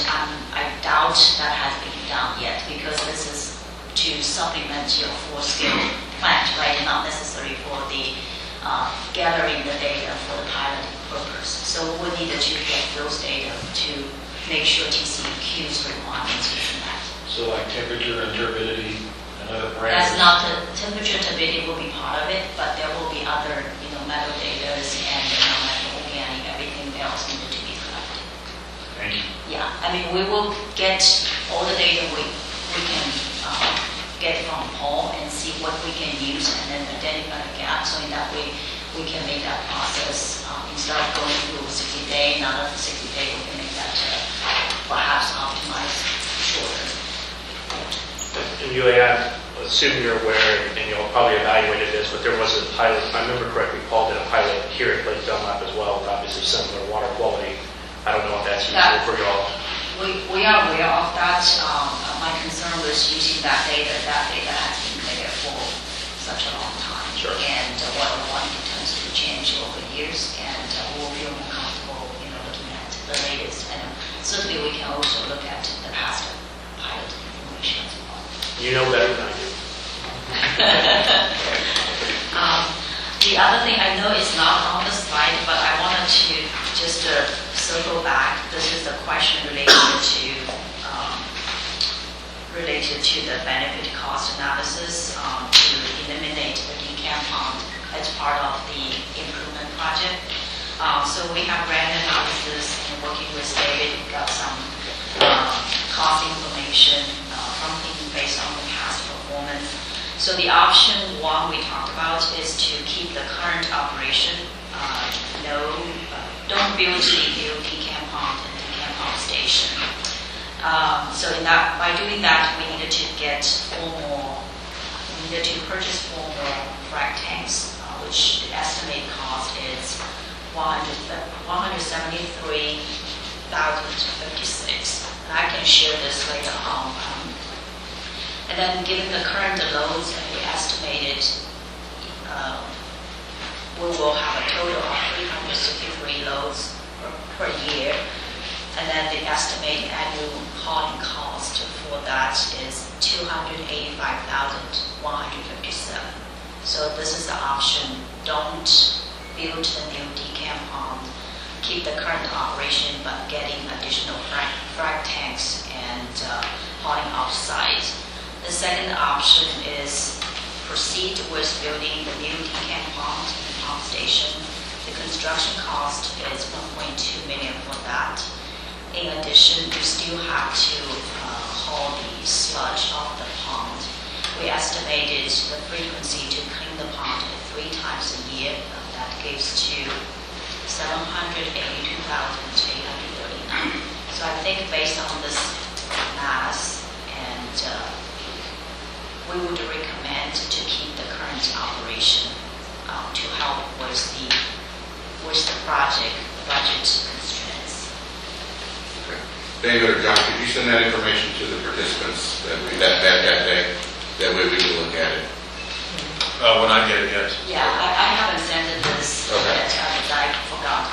I doubt that has been done yet, because this is to supplement your full-scale plant, right? Not necessarily for the gathering the data for the pilot purpose. So we needed to get those data to make sure TCEQ's requirements is met. So like temperature and turbidity and other parameters? That's not the temperature, turbidity will be part of it, but there will be other, metal data and non-metal organic, everything else needed to be collected. Thank you. Yeah, we will get all the data we can get from Paul and see what we can use and then identify the gaps, so in that way we can make that process, instead of going through 60-day, not after 60-day, we can make that perhaps optimized shorter. And Julie, I assume you're aware, and you'll probably evaluated this, but there was a pilot, if I remember correctly, Paul did a pilot here at Lake Dunlap as well, with obviously similar water quality. I don't know if that's useful for y'all. We are aware of that. My concern was using that data has been there for such a long time. Sure. And water quality tends to change over years, and we'll feel more comfortable, looking at the latest. And certainly we can also look at the past pilot information as well. You know better than I do. The other thing, I know it's not on the slide, but I wanted to just circle back. This is a question related to the benefit cost analysis to eliminate the decant pond as part of the improvement project. So we have ran analysis and working with David, got some cost information from him based on the past performance. So the option one we talked about is to keep the current operation. Don't build the new decant pond and decant pump station. So by doing that, we needed to purchase 4 more frac tanks, which the estimated cost is $173,056. And I can share this later on. And then given the current loads that we estimated, we will have a total of 363 loads per year. And then the estimated annual hauling cost for that is $285,157. So this is the option. Don't build the new decant pond, keep the current operation, but getting additional frac tanks and hauling off-site. The second option is proceed with building the new decant pond and pump station. The construction cost is $1.2 million for that. In addition, you still have to haul the sludge off the pond. We estimated the frequency to clean the pond 3 times a year. That gives to 782,839. So I think based on this mass, and we would recommend to keep the current operation to help with the project budget constraints. David or John, could you send that information to the participants that day? That way we can look at it. When I get it, yes. Yeah, I haven't sent it this yet, because I forgot.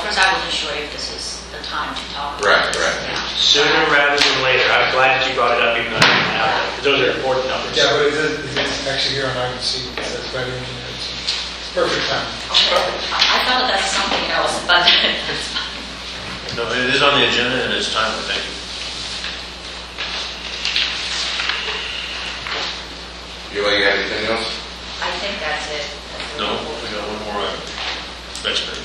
First I wasn't sure if this is the time to talk about Right, this. right. Yeah. Sooner rather than later. I'm glad that you brought it up, even though I didn't have it, because those are important numbers. Yeah, but it's actually here on I can see, it says better engineering. It's perfect time. I thought that's something else, but No, it is on the agenda and it's timely, thank you. You have anything else? I think that's it. No, we got one more item. Next page.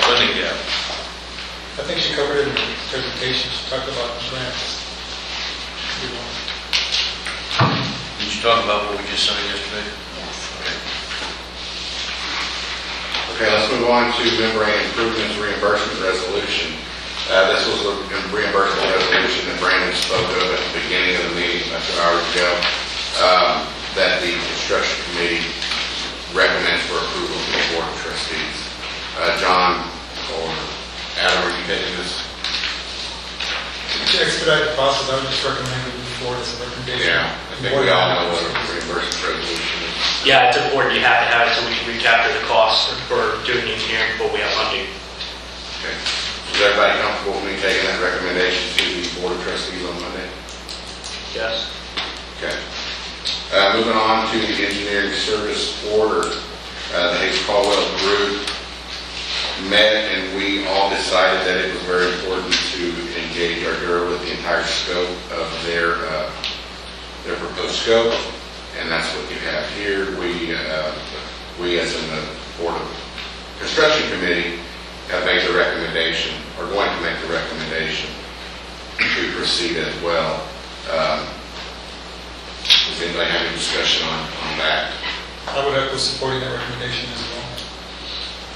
Funding gap. I think she covered it in her presentation. She talked about grants. Did you talk about what we just signed yesterday? Yes. Okay, let's move on to membrane improvements reimbursement resolution. This was a reimbursement resolution that Brandon spoke of at the beginning of the meeting about 2 hours ago, that the construction committee recommends for approval to the board of trustees. John or Adam, are you taking this? To expedite the process, I would just recommend it before as a recommendation. Yeah, I think we all know what a reimbursement resolution is. Yeah, it's important, you have to have it so we can recapture the costs for doing the engineering before we have funding. Okay. Is everybody comfortable with me taking that recommendation to the board of trustees on Monday? Yes? Okay. Moving on to the engineering service order, the Hayes Caldwell group met and we all decided that it was very important to engage Ardura with the entire scope of their proposed scope, and that's what you have here. We as in the Board of Construction Committee have made the recommendation, or going to make the recommendation to proceed as well. Does anybody have any discussion on that? I would echo supporting that recommendation as well.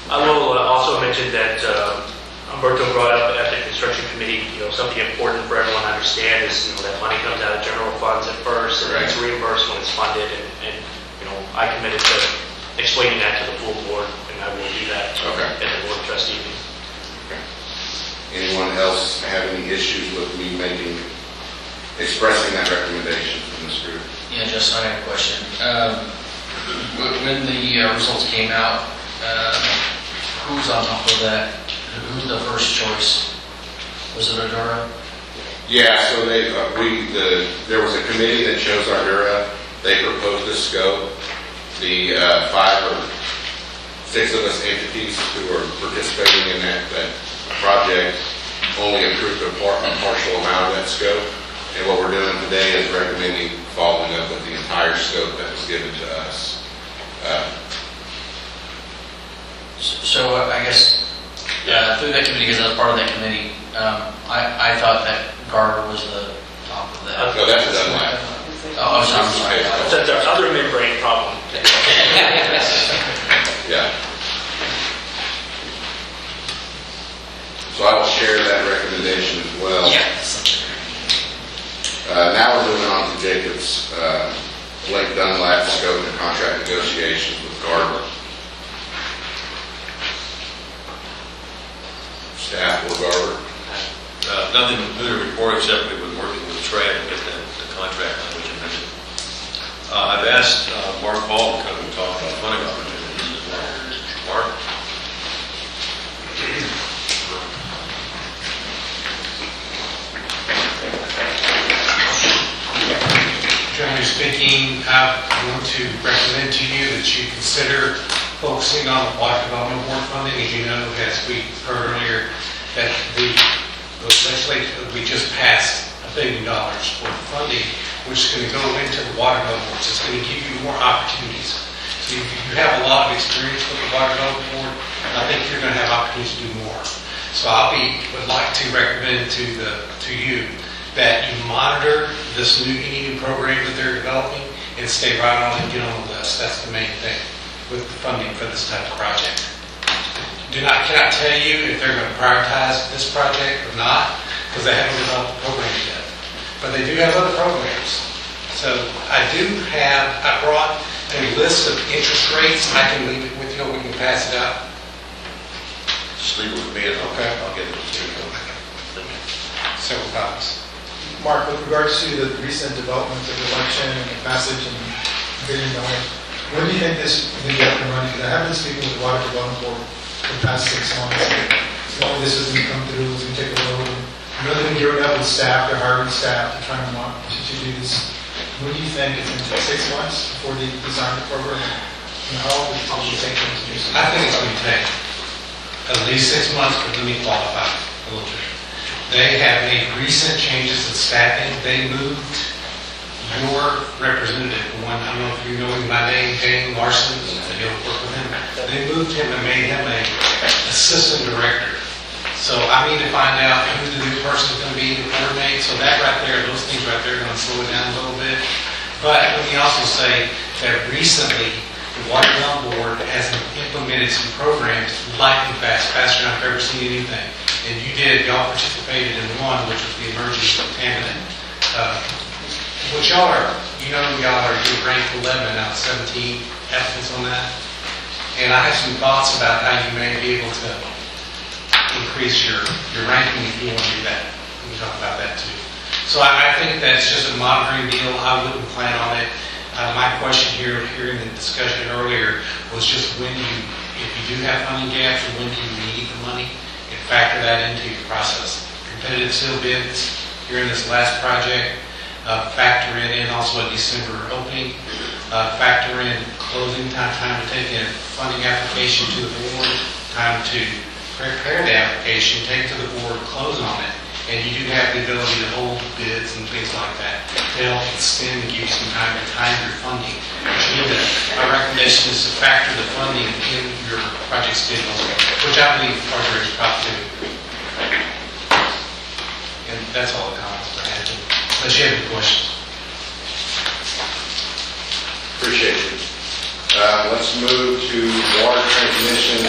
I will also mention that Umberto brought up at the construction committee, something important for everyone to understand is, that money comes out of general funds at first, and it's reimbursed when it's funded, and I committed to explaining that to the full board, and I will do that at the board of trustees. Okay. Anyone else have any issues with me expressing that recommendation from this group? Yeah, Justin, I have a question. When the results came out, who was on top of that? Who was the first choice? Was it Ardura? Yeah, so there was a committee that chose Ardura. They proposed a scope. The 5 or 6 of us entities who are participating in that project only approved a partial amount of that scope. And what we're doing today is recommending following up with the entire scope that was given to us. So I guess through that committee, because I was part of that committee, I thought that Garber was the top of that. No, that's done that. Oh, I'm sorry. That's our other membrane problem. Yeah. So I will share that recommendation as well. Now we're moving on to Jacob's Blake Dunlap scope and contract negotiations with Garber. Staff or Garber? Nothing new to report except we've been working with Trey to get the contract language amended. I've asked Mark Hall to come and talk about funding opportunities as well. Mark? Generally speaking, I want to recommend to you that you consider focusing on the Water Development Board funding. As you know, as we heard earlier, that the legislature, we just passed $1 billion for funding, which is going to go into the water development boards. It's going to give you more opportunities. So you have a lot of experience with the Water Development Board, and I think you're going to have opportunities to do more. So would like to recommend to you that you monitor this any new program that they're developing and stay right on and get on the list. That's the main thing with the funding for this type of project. Cannot tell you if they're going to prioritize this project or not, because they haven't developed the program yet. But they do have other programs. So I brought a list of interest rates. I can leave it with you, or we can pass it out. Just leave it with me and I'll get it to you. Several copies. Mark, with regards to the recent developments of the election and the passage and $1 billion, when do you think this will be up and running? Because I have been speaking with the Water Development Board for the past 6 months. This is going to come through, it's going to take a little. I know they've been gearing up with staff, they're hiring staff to try to do this. When do you think it's going to take 6 months before they design the program? And how long will it probably take them to do so? I think it's going to take at least 6 months, but let me qualify a little bit. They have made recent changes in staffing. They moved your representative, the one, I don't know if you know him by name, Dane Larson, you'll work with him. They moved him and made him a assistant director. So I need to find out who the new person's going to be to coordinate. So that right there, those things right there are going to slow it down a little bit. But let me also say that recently, the Water Development Board has implemented some programs lightning fast, faster than I've ever seen anything. And you did, y'all participated in one, which was the emergency contaminant. Which y'all are, y'all are ranked 11 out of 17 applicants on that. And I have some thoughts about how you may be able to increase your ranking if you want to do that. We can talk about that too. So I think that's just a monitoring deal. I wouldn't plan on it. My question here in the discussion earlier was just when if you do have funding gaps, or when do you need the money, and factor that into your process. Competitive seal bids here in this last project, factor in also a December opening, factor in closing time to take in funding application to the board, time to prepare the application, take it to the board, close on it. And you do have the ability to hold bids and things like that to help extend and give you some time to time your funding. My recommendation is to factor the funding in your project schedule, which I believe Parker is probably doing. And that's all the comments I had. Unless you have any questions. Appreciate it. Let's move to water transmission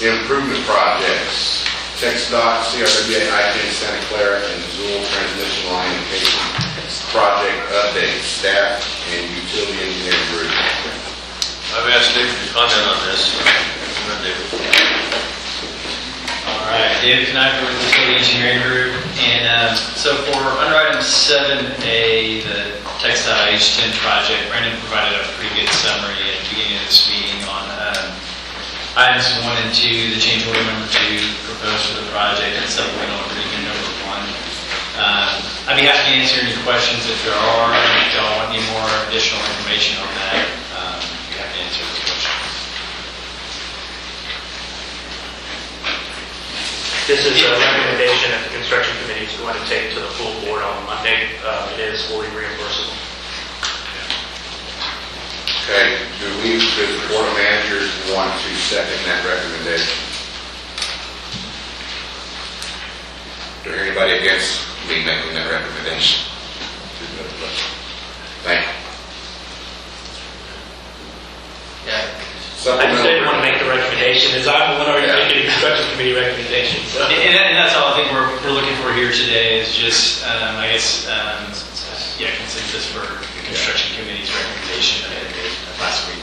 improvement projects. TxDOT, CRWA, I-10 Santa Clara, and Zool transmission line location project update, staff and utility engineering group. I've asked David to comment on this. Come on, David. All right, David Knifer with the Utility Engineering Group. And so for under item 7A, the TxDOT IH-10 project, Brandon provided a pretty good summary at the beginning of this meeting on items 1 and 2, the change order number 2 proposed for the project, and supplemental agreement number 1. I'd be happy to answer any questions if there are, and if y'all want any more additional information on that, I'd be happy to answer those questions. This is a recommendation that the construction committee is going to take to the full board on Monday. It is fully reimbursable. Okay, does the board of managers want to second that recommendation? Is there anybody against me making that recommendation? Thank you. I just didn't want to make the recommendation, as I'm the one already making a construction committee recommendation. So. And that's all I think we're looking for here today is just, I guess, consensus for the construction committee's recommendation last week.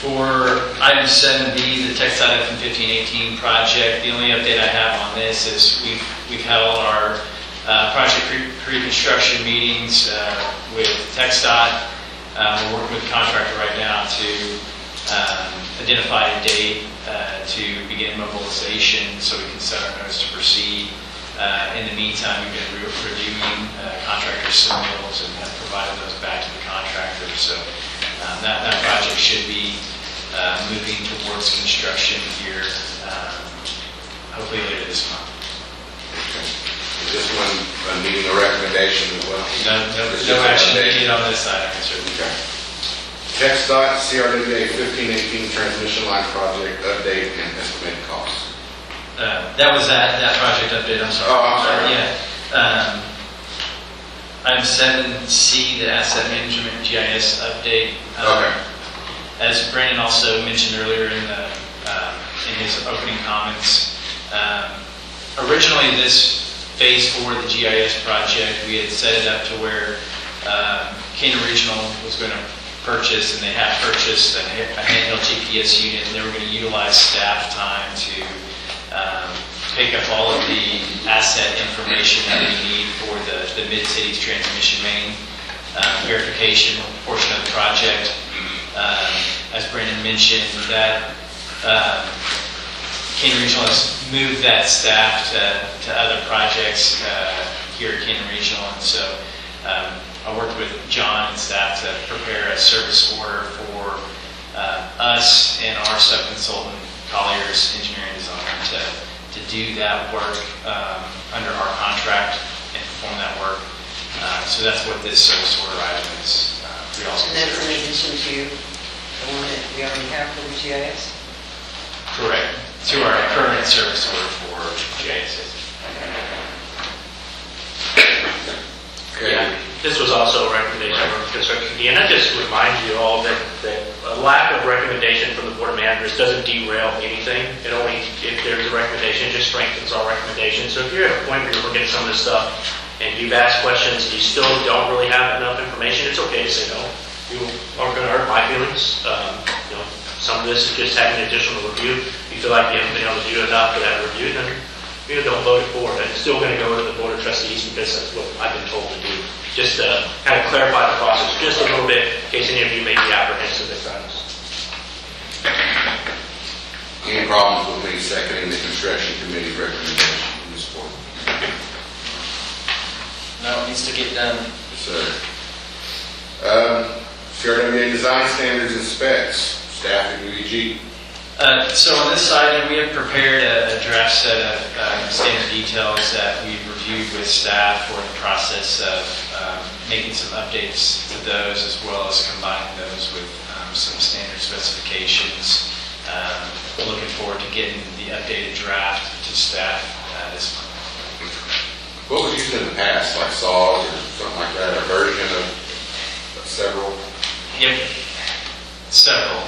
For item 7B, the TxDOT FM1518 project, the only update I have on this is we've held our project pre-construction meetings with TxDOT. We're working with the contractor right now to identify a date to begin mobilization so we can set our notice to proceed. In the meantime, we've been reviewing contractor submittals and have provided those back to the contractor. So that project should be moving towards construction here, hopefully later this month. Okay. Is this one needing a recommendation as well? No action needed on this side, I can certainly. Okay. TxDOT, CRWA 1518 transmission line project update and estimated costs. That was that project update, I'm sorry. Oh, I'm sorry. Yeah. Item 7C, the asset management GIS update. Okay. As Brandon also mentioned earlier in his opening comments, originally this phase 4 of the GIS project, we had set it up to where Canyon Regional was going to purchase, and they had purchased a handheld GPS unit, and they were going to utilize staff time to pick up all of the asset information that we need for the Mid-Cities transmission main verification portion of the project. As Brandon mentioned, that Canyon Regional has moved that staff to other projects here at Canyon Regional, and so I worked with John and staff to prepare a service order for us and our sub-consultant, Collier's Engineering Design, to to do that work under our contract and perform that work. So that's what this service order item is. For y'all's And that's in consideration. addition to the one that we already have for the GIS? Correct. To our current service order for GIS. Yeah, this was also a recommendation from the construction committee, and I just remind you all that a lack of recommendation from the board of managers doesn't derail anything. It only, if there's a recommendation, it just strengthens our recommendation. So if you're at a point where you're looking at some of this stuff and you've asked questions and you still don't really have enough information, it's okay to say no. You aren't going to hurt my feelings. Some of this is just having an additional review. If you feel like you haven't been able to do enough for that review, then don't vote it for it. It's still going to go to the board of trustees because that's what I've been told to do. Just to kind of clarify the process just a little bit in case any of you may be apprehensive at times. Any problems with me seconding the construction committee's recommendation in this point? No, it needs to get done. Yes, sir. CRWA design standards and specs, staff and UEG. So on this item, we have prepared a draft set of standard details that we've reviewed with staff. We're in the process of making some updates to those as well as combining those with some standard specifications. Looking forward to getting the updated draft to staff this month. What was used in the past, like saws or something like that, a version of several? Yep, several.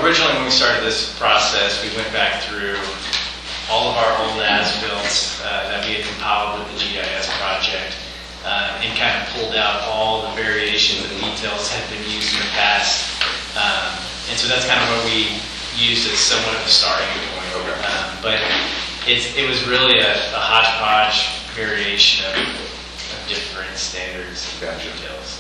Originally, when we started this process, we went back through all of our old as-built that we had compiled with the GIS project and kind of pulled out all the variations and details that had been used in the past. And so that's kind of what we used as somewhat of a starting point. But it was really a hodgepodge variation of different standards and details.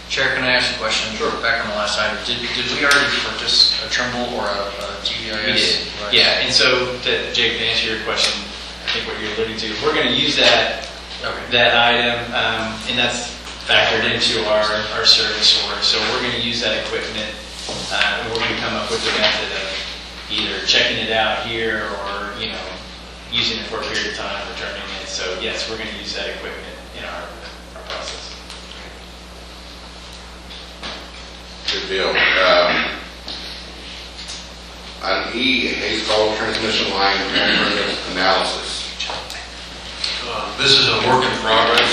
Chair, can I ask a question? Sure. Back on the last item, did we already purchase a Trimble or a GIS? We did. Yeah, and so Jake, to answer your question, I think what you're alluding to, we're going to use that item, and that's factored into our service order. So we're going to use that equipment, and we're going to come up with a method of either checking it out here or using it for a period of time, returning it. So yes, we're going to use that equipment in our process. Good deal. On E, Hayes Call transmission line alternative analysis. This is a work in progress.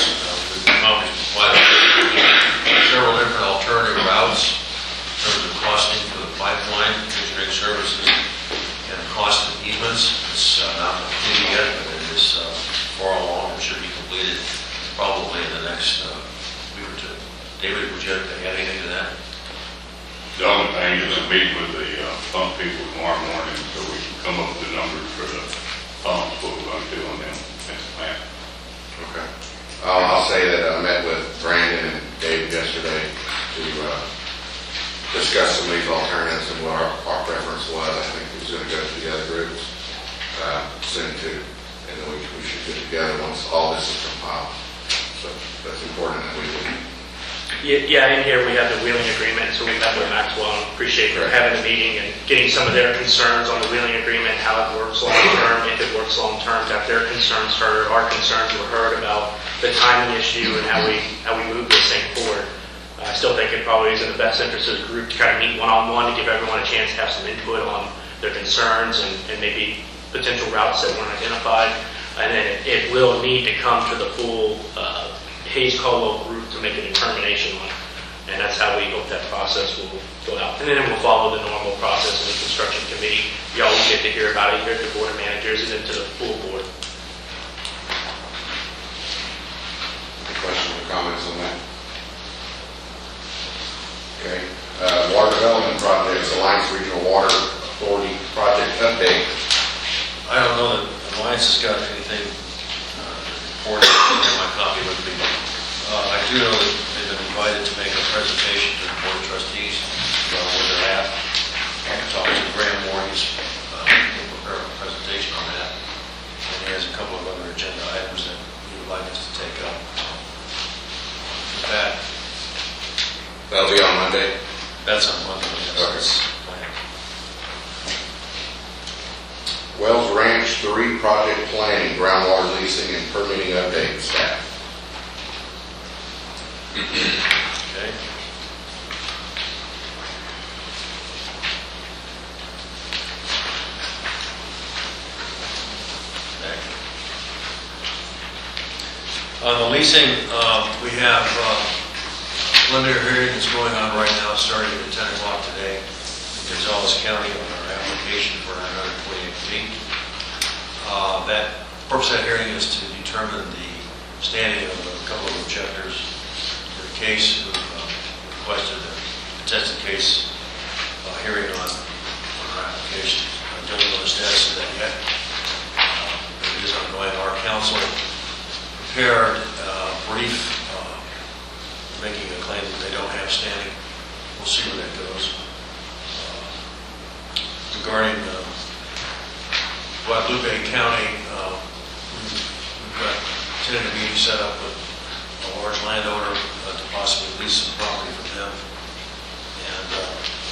We've come up with several different alternative routes in terms of costing for the pipeline, engineering services, and cost of easements. It's not completed yet, but it is far along and should be completed probably in the next week or two. David, would you add anything to that? The only thing is I'm meeting with the pump people tomorrow morning so we can come up with the numbers for the pumps, what we're going to do on them next plant. Okay. I'll say that I met with Brandon and Dave yesterday to discuss some of these alternatives and what our preference was. I think it was going to go to the other groups soon too. And then we should get together once all this is compiled. So that's important that we do. Yeah, in here we have the wheeling agreement, so we met with Maxwell, and appreciate them having the meeting and getting some of their concerns on the wheeling agreement, how it works long term, if it works long term, got their concerns heard, our concerns were heard about the timing issue and how we move this thing forward. I still think it probably is in the best interest of the group to kind of meet one-on-one to give everyone a chance to have some input on their concerns and maybe potential routes that weren't identified. And then it will need to come to the full Hayes Caldwell group to make a determination on it. And that's how we hope that process will go out. And then we'll follow the normal process in the construction committee. Y'all will get to hear about it here at the board of managers and then to the full board. Any questions or comments on that? Okay. Water development projects, Alliance Regional Water Authority project update. I don't know that Alliance has got anything reported in my copy with me. I do know that they've been invited to make a presentation to the Board of Trustees about where they're at. I can talk to Graham Moore, he's prepared a presentation on that. And he has a couple of other agenda items that he would like us to take up. With that, That'll be on Monday. that's on Monday. Okay. Wells Ranch 3 project planning, groundwater leasing and permitting update staff. Okay. On the leasing, we have preliminary hearing that's going on right now, starting at 10 o'clock today in Gonzales County on our application for our 128 feet. That purpose of that hearing is to determine the standing of a couple of objectors to the case who requested a contested case hearing on our application. I don't know the status of that yet. It is ongoing. Our counsel prepared a brief making a claim that they don't have standing. We'll see where that goes. Regarding Guadalupe County, we've got tentative meeting set up with a large landowner to possibly lease some property from them. And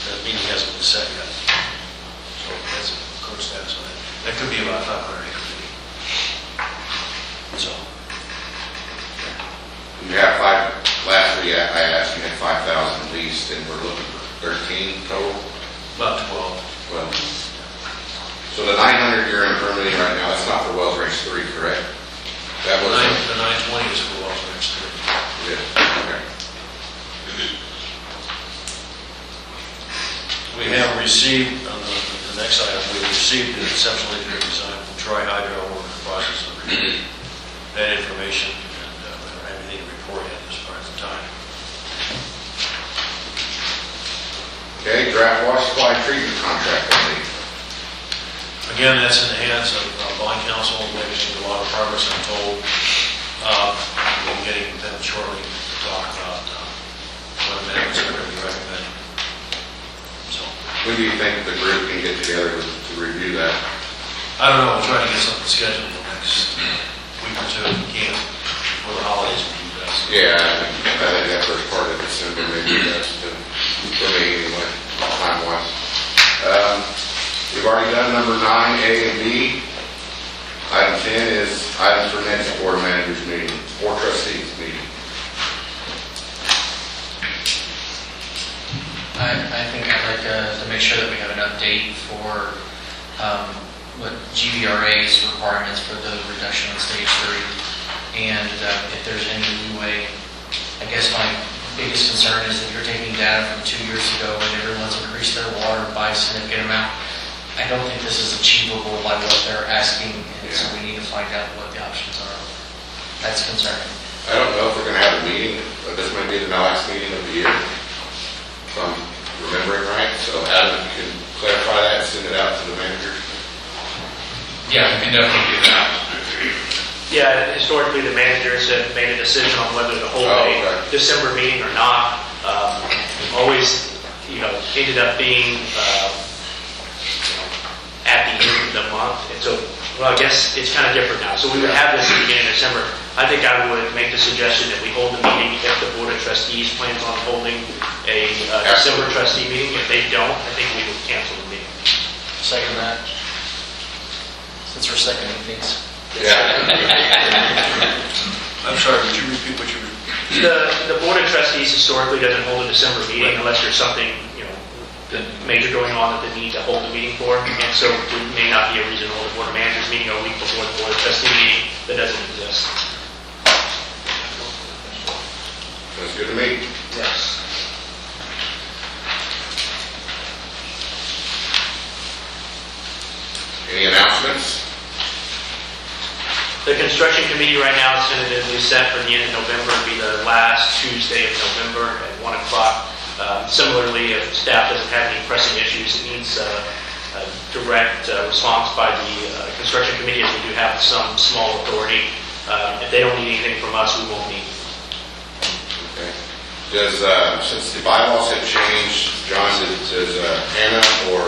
that meeting hasn't been set yet. So that's a current status on it. That could be about 500 acre feet. So. You have last week I asked, you had 5,000 leased, and we're looking for 13 total? About 12. Well, so the 900 you're in permitting right now, that's not for Wells Ranch 3, correct? That was The 920 is for Wells Ranch 3. Yeah, okay. We have received, on the next item, we received an exceptional engineering design from Troy Hydro. We're in the process of reviewing that information, and we don't have anything to report yet as far as the time. Okay, draft water supply treatment contract update. Again, that's in the hands of bond counsel, making a lot of progress, I'm told. We'll be getting them shortly to talk about what amendments are going to be recommended. So, When do you think the group can get together to review that? I don't know, we'll try to get something scheduled in the next week or two if we can, before the holidays will be best. Yeah, I think that first part of December may be best for me anyway, time-wise. We've already done number 9, A and B. Item 10 is items for next board managers meeting, or trustees meeting. I think I'd like to make sure that we have an update for what GVRA's requirements for the reduction in stage 3. And if there's any leeway, I guess my biggest concern is that you're taking data from 2 years ago and everyone's increased their water by a significant amount. I don't think this is achievable by what they're asking, and so we need to find out what the options are. That's concerning. I don't know if we're going to have a meeting, but this might be the last meeting of the year, if I'm remembering right. So Adam, if you can clarify that and send it out to the manager. Yeah, we can definitely do that. Yeah, historically, the managers have made a decision on whether to hold a December meeting or not. Always, ended up being at the end of the month. And so, well, I guess it's kind of different now. So we would have this at the beginning of December. I think I would make the suggestion that we hold the meeting if the Board of Trustees plans on holding a December trustee meeting. If they don't, I think we would cancel the meeting. Second that. Since we're seconding things. Yeah. I'm sorry, would you repeat what you were? The Board of Trustees historically doesn't hold a December meeting unless there's something, major going on that they need to hold a meeting for. And so it may not be a reason to hold a Board of Managers meeting a week before the Board of Trustee meeting that doesn't exist. That's good to me. Yes. Any announcements? The construction committee right now is tentatively set for the end of November. It'll be the last Tuesday of November at 1 o'clock. Similarly, if staff doesn't have any pressing issues, it needs a direct response by the construction committee, as we do have some small authority. If they don't need anything from us, we won't meet. Okay. Does, since the bylaws have changed, John, does Anna or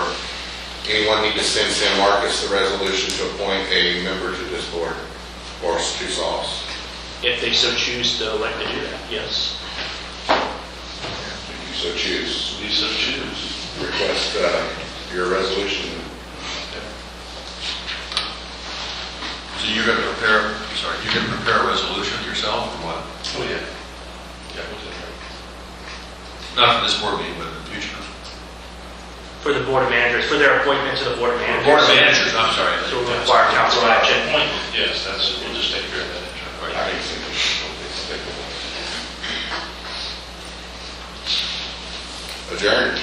anyone need to send San Marcos the resolution to appoint a member to this board, or to SOS? If they so choose to elect to do that, yes. If you so choose. You so choose. Request your resolution. So you're going to prepare, sorry, you're going to prepare a resolution yourself or what? Oh, yeah. Yeah, we'll do that. Not for this board meeting, but in the future. For the board of managers, for their appointment to the board of managers. Board of managers, I'm sorry. So we'll require council action. Appointment, yes, we'll just take care of that. Adjourned.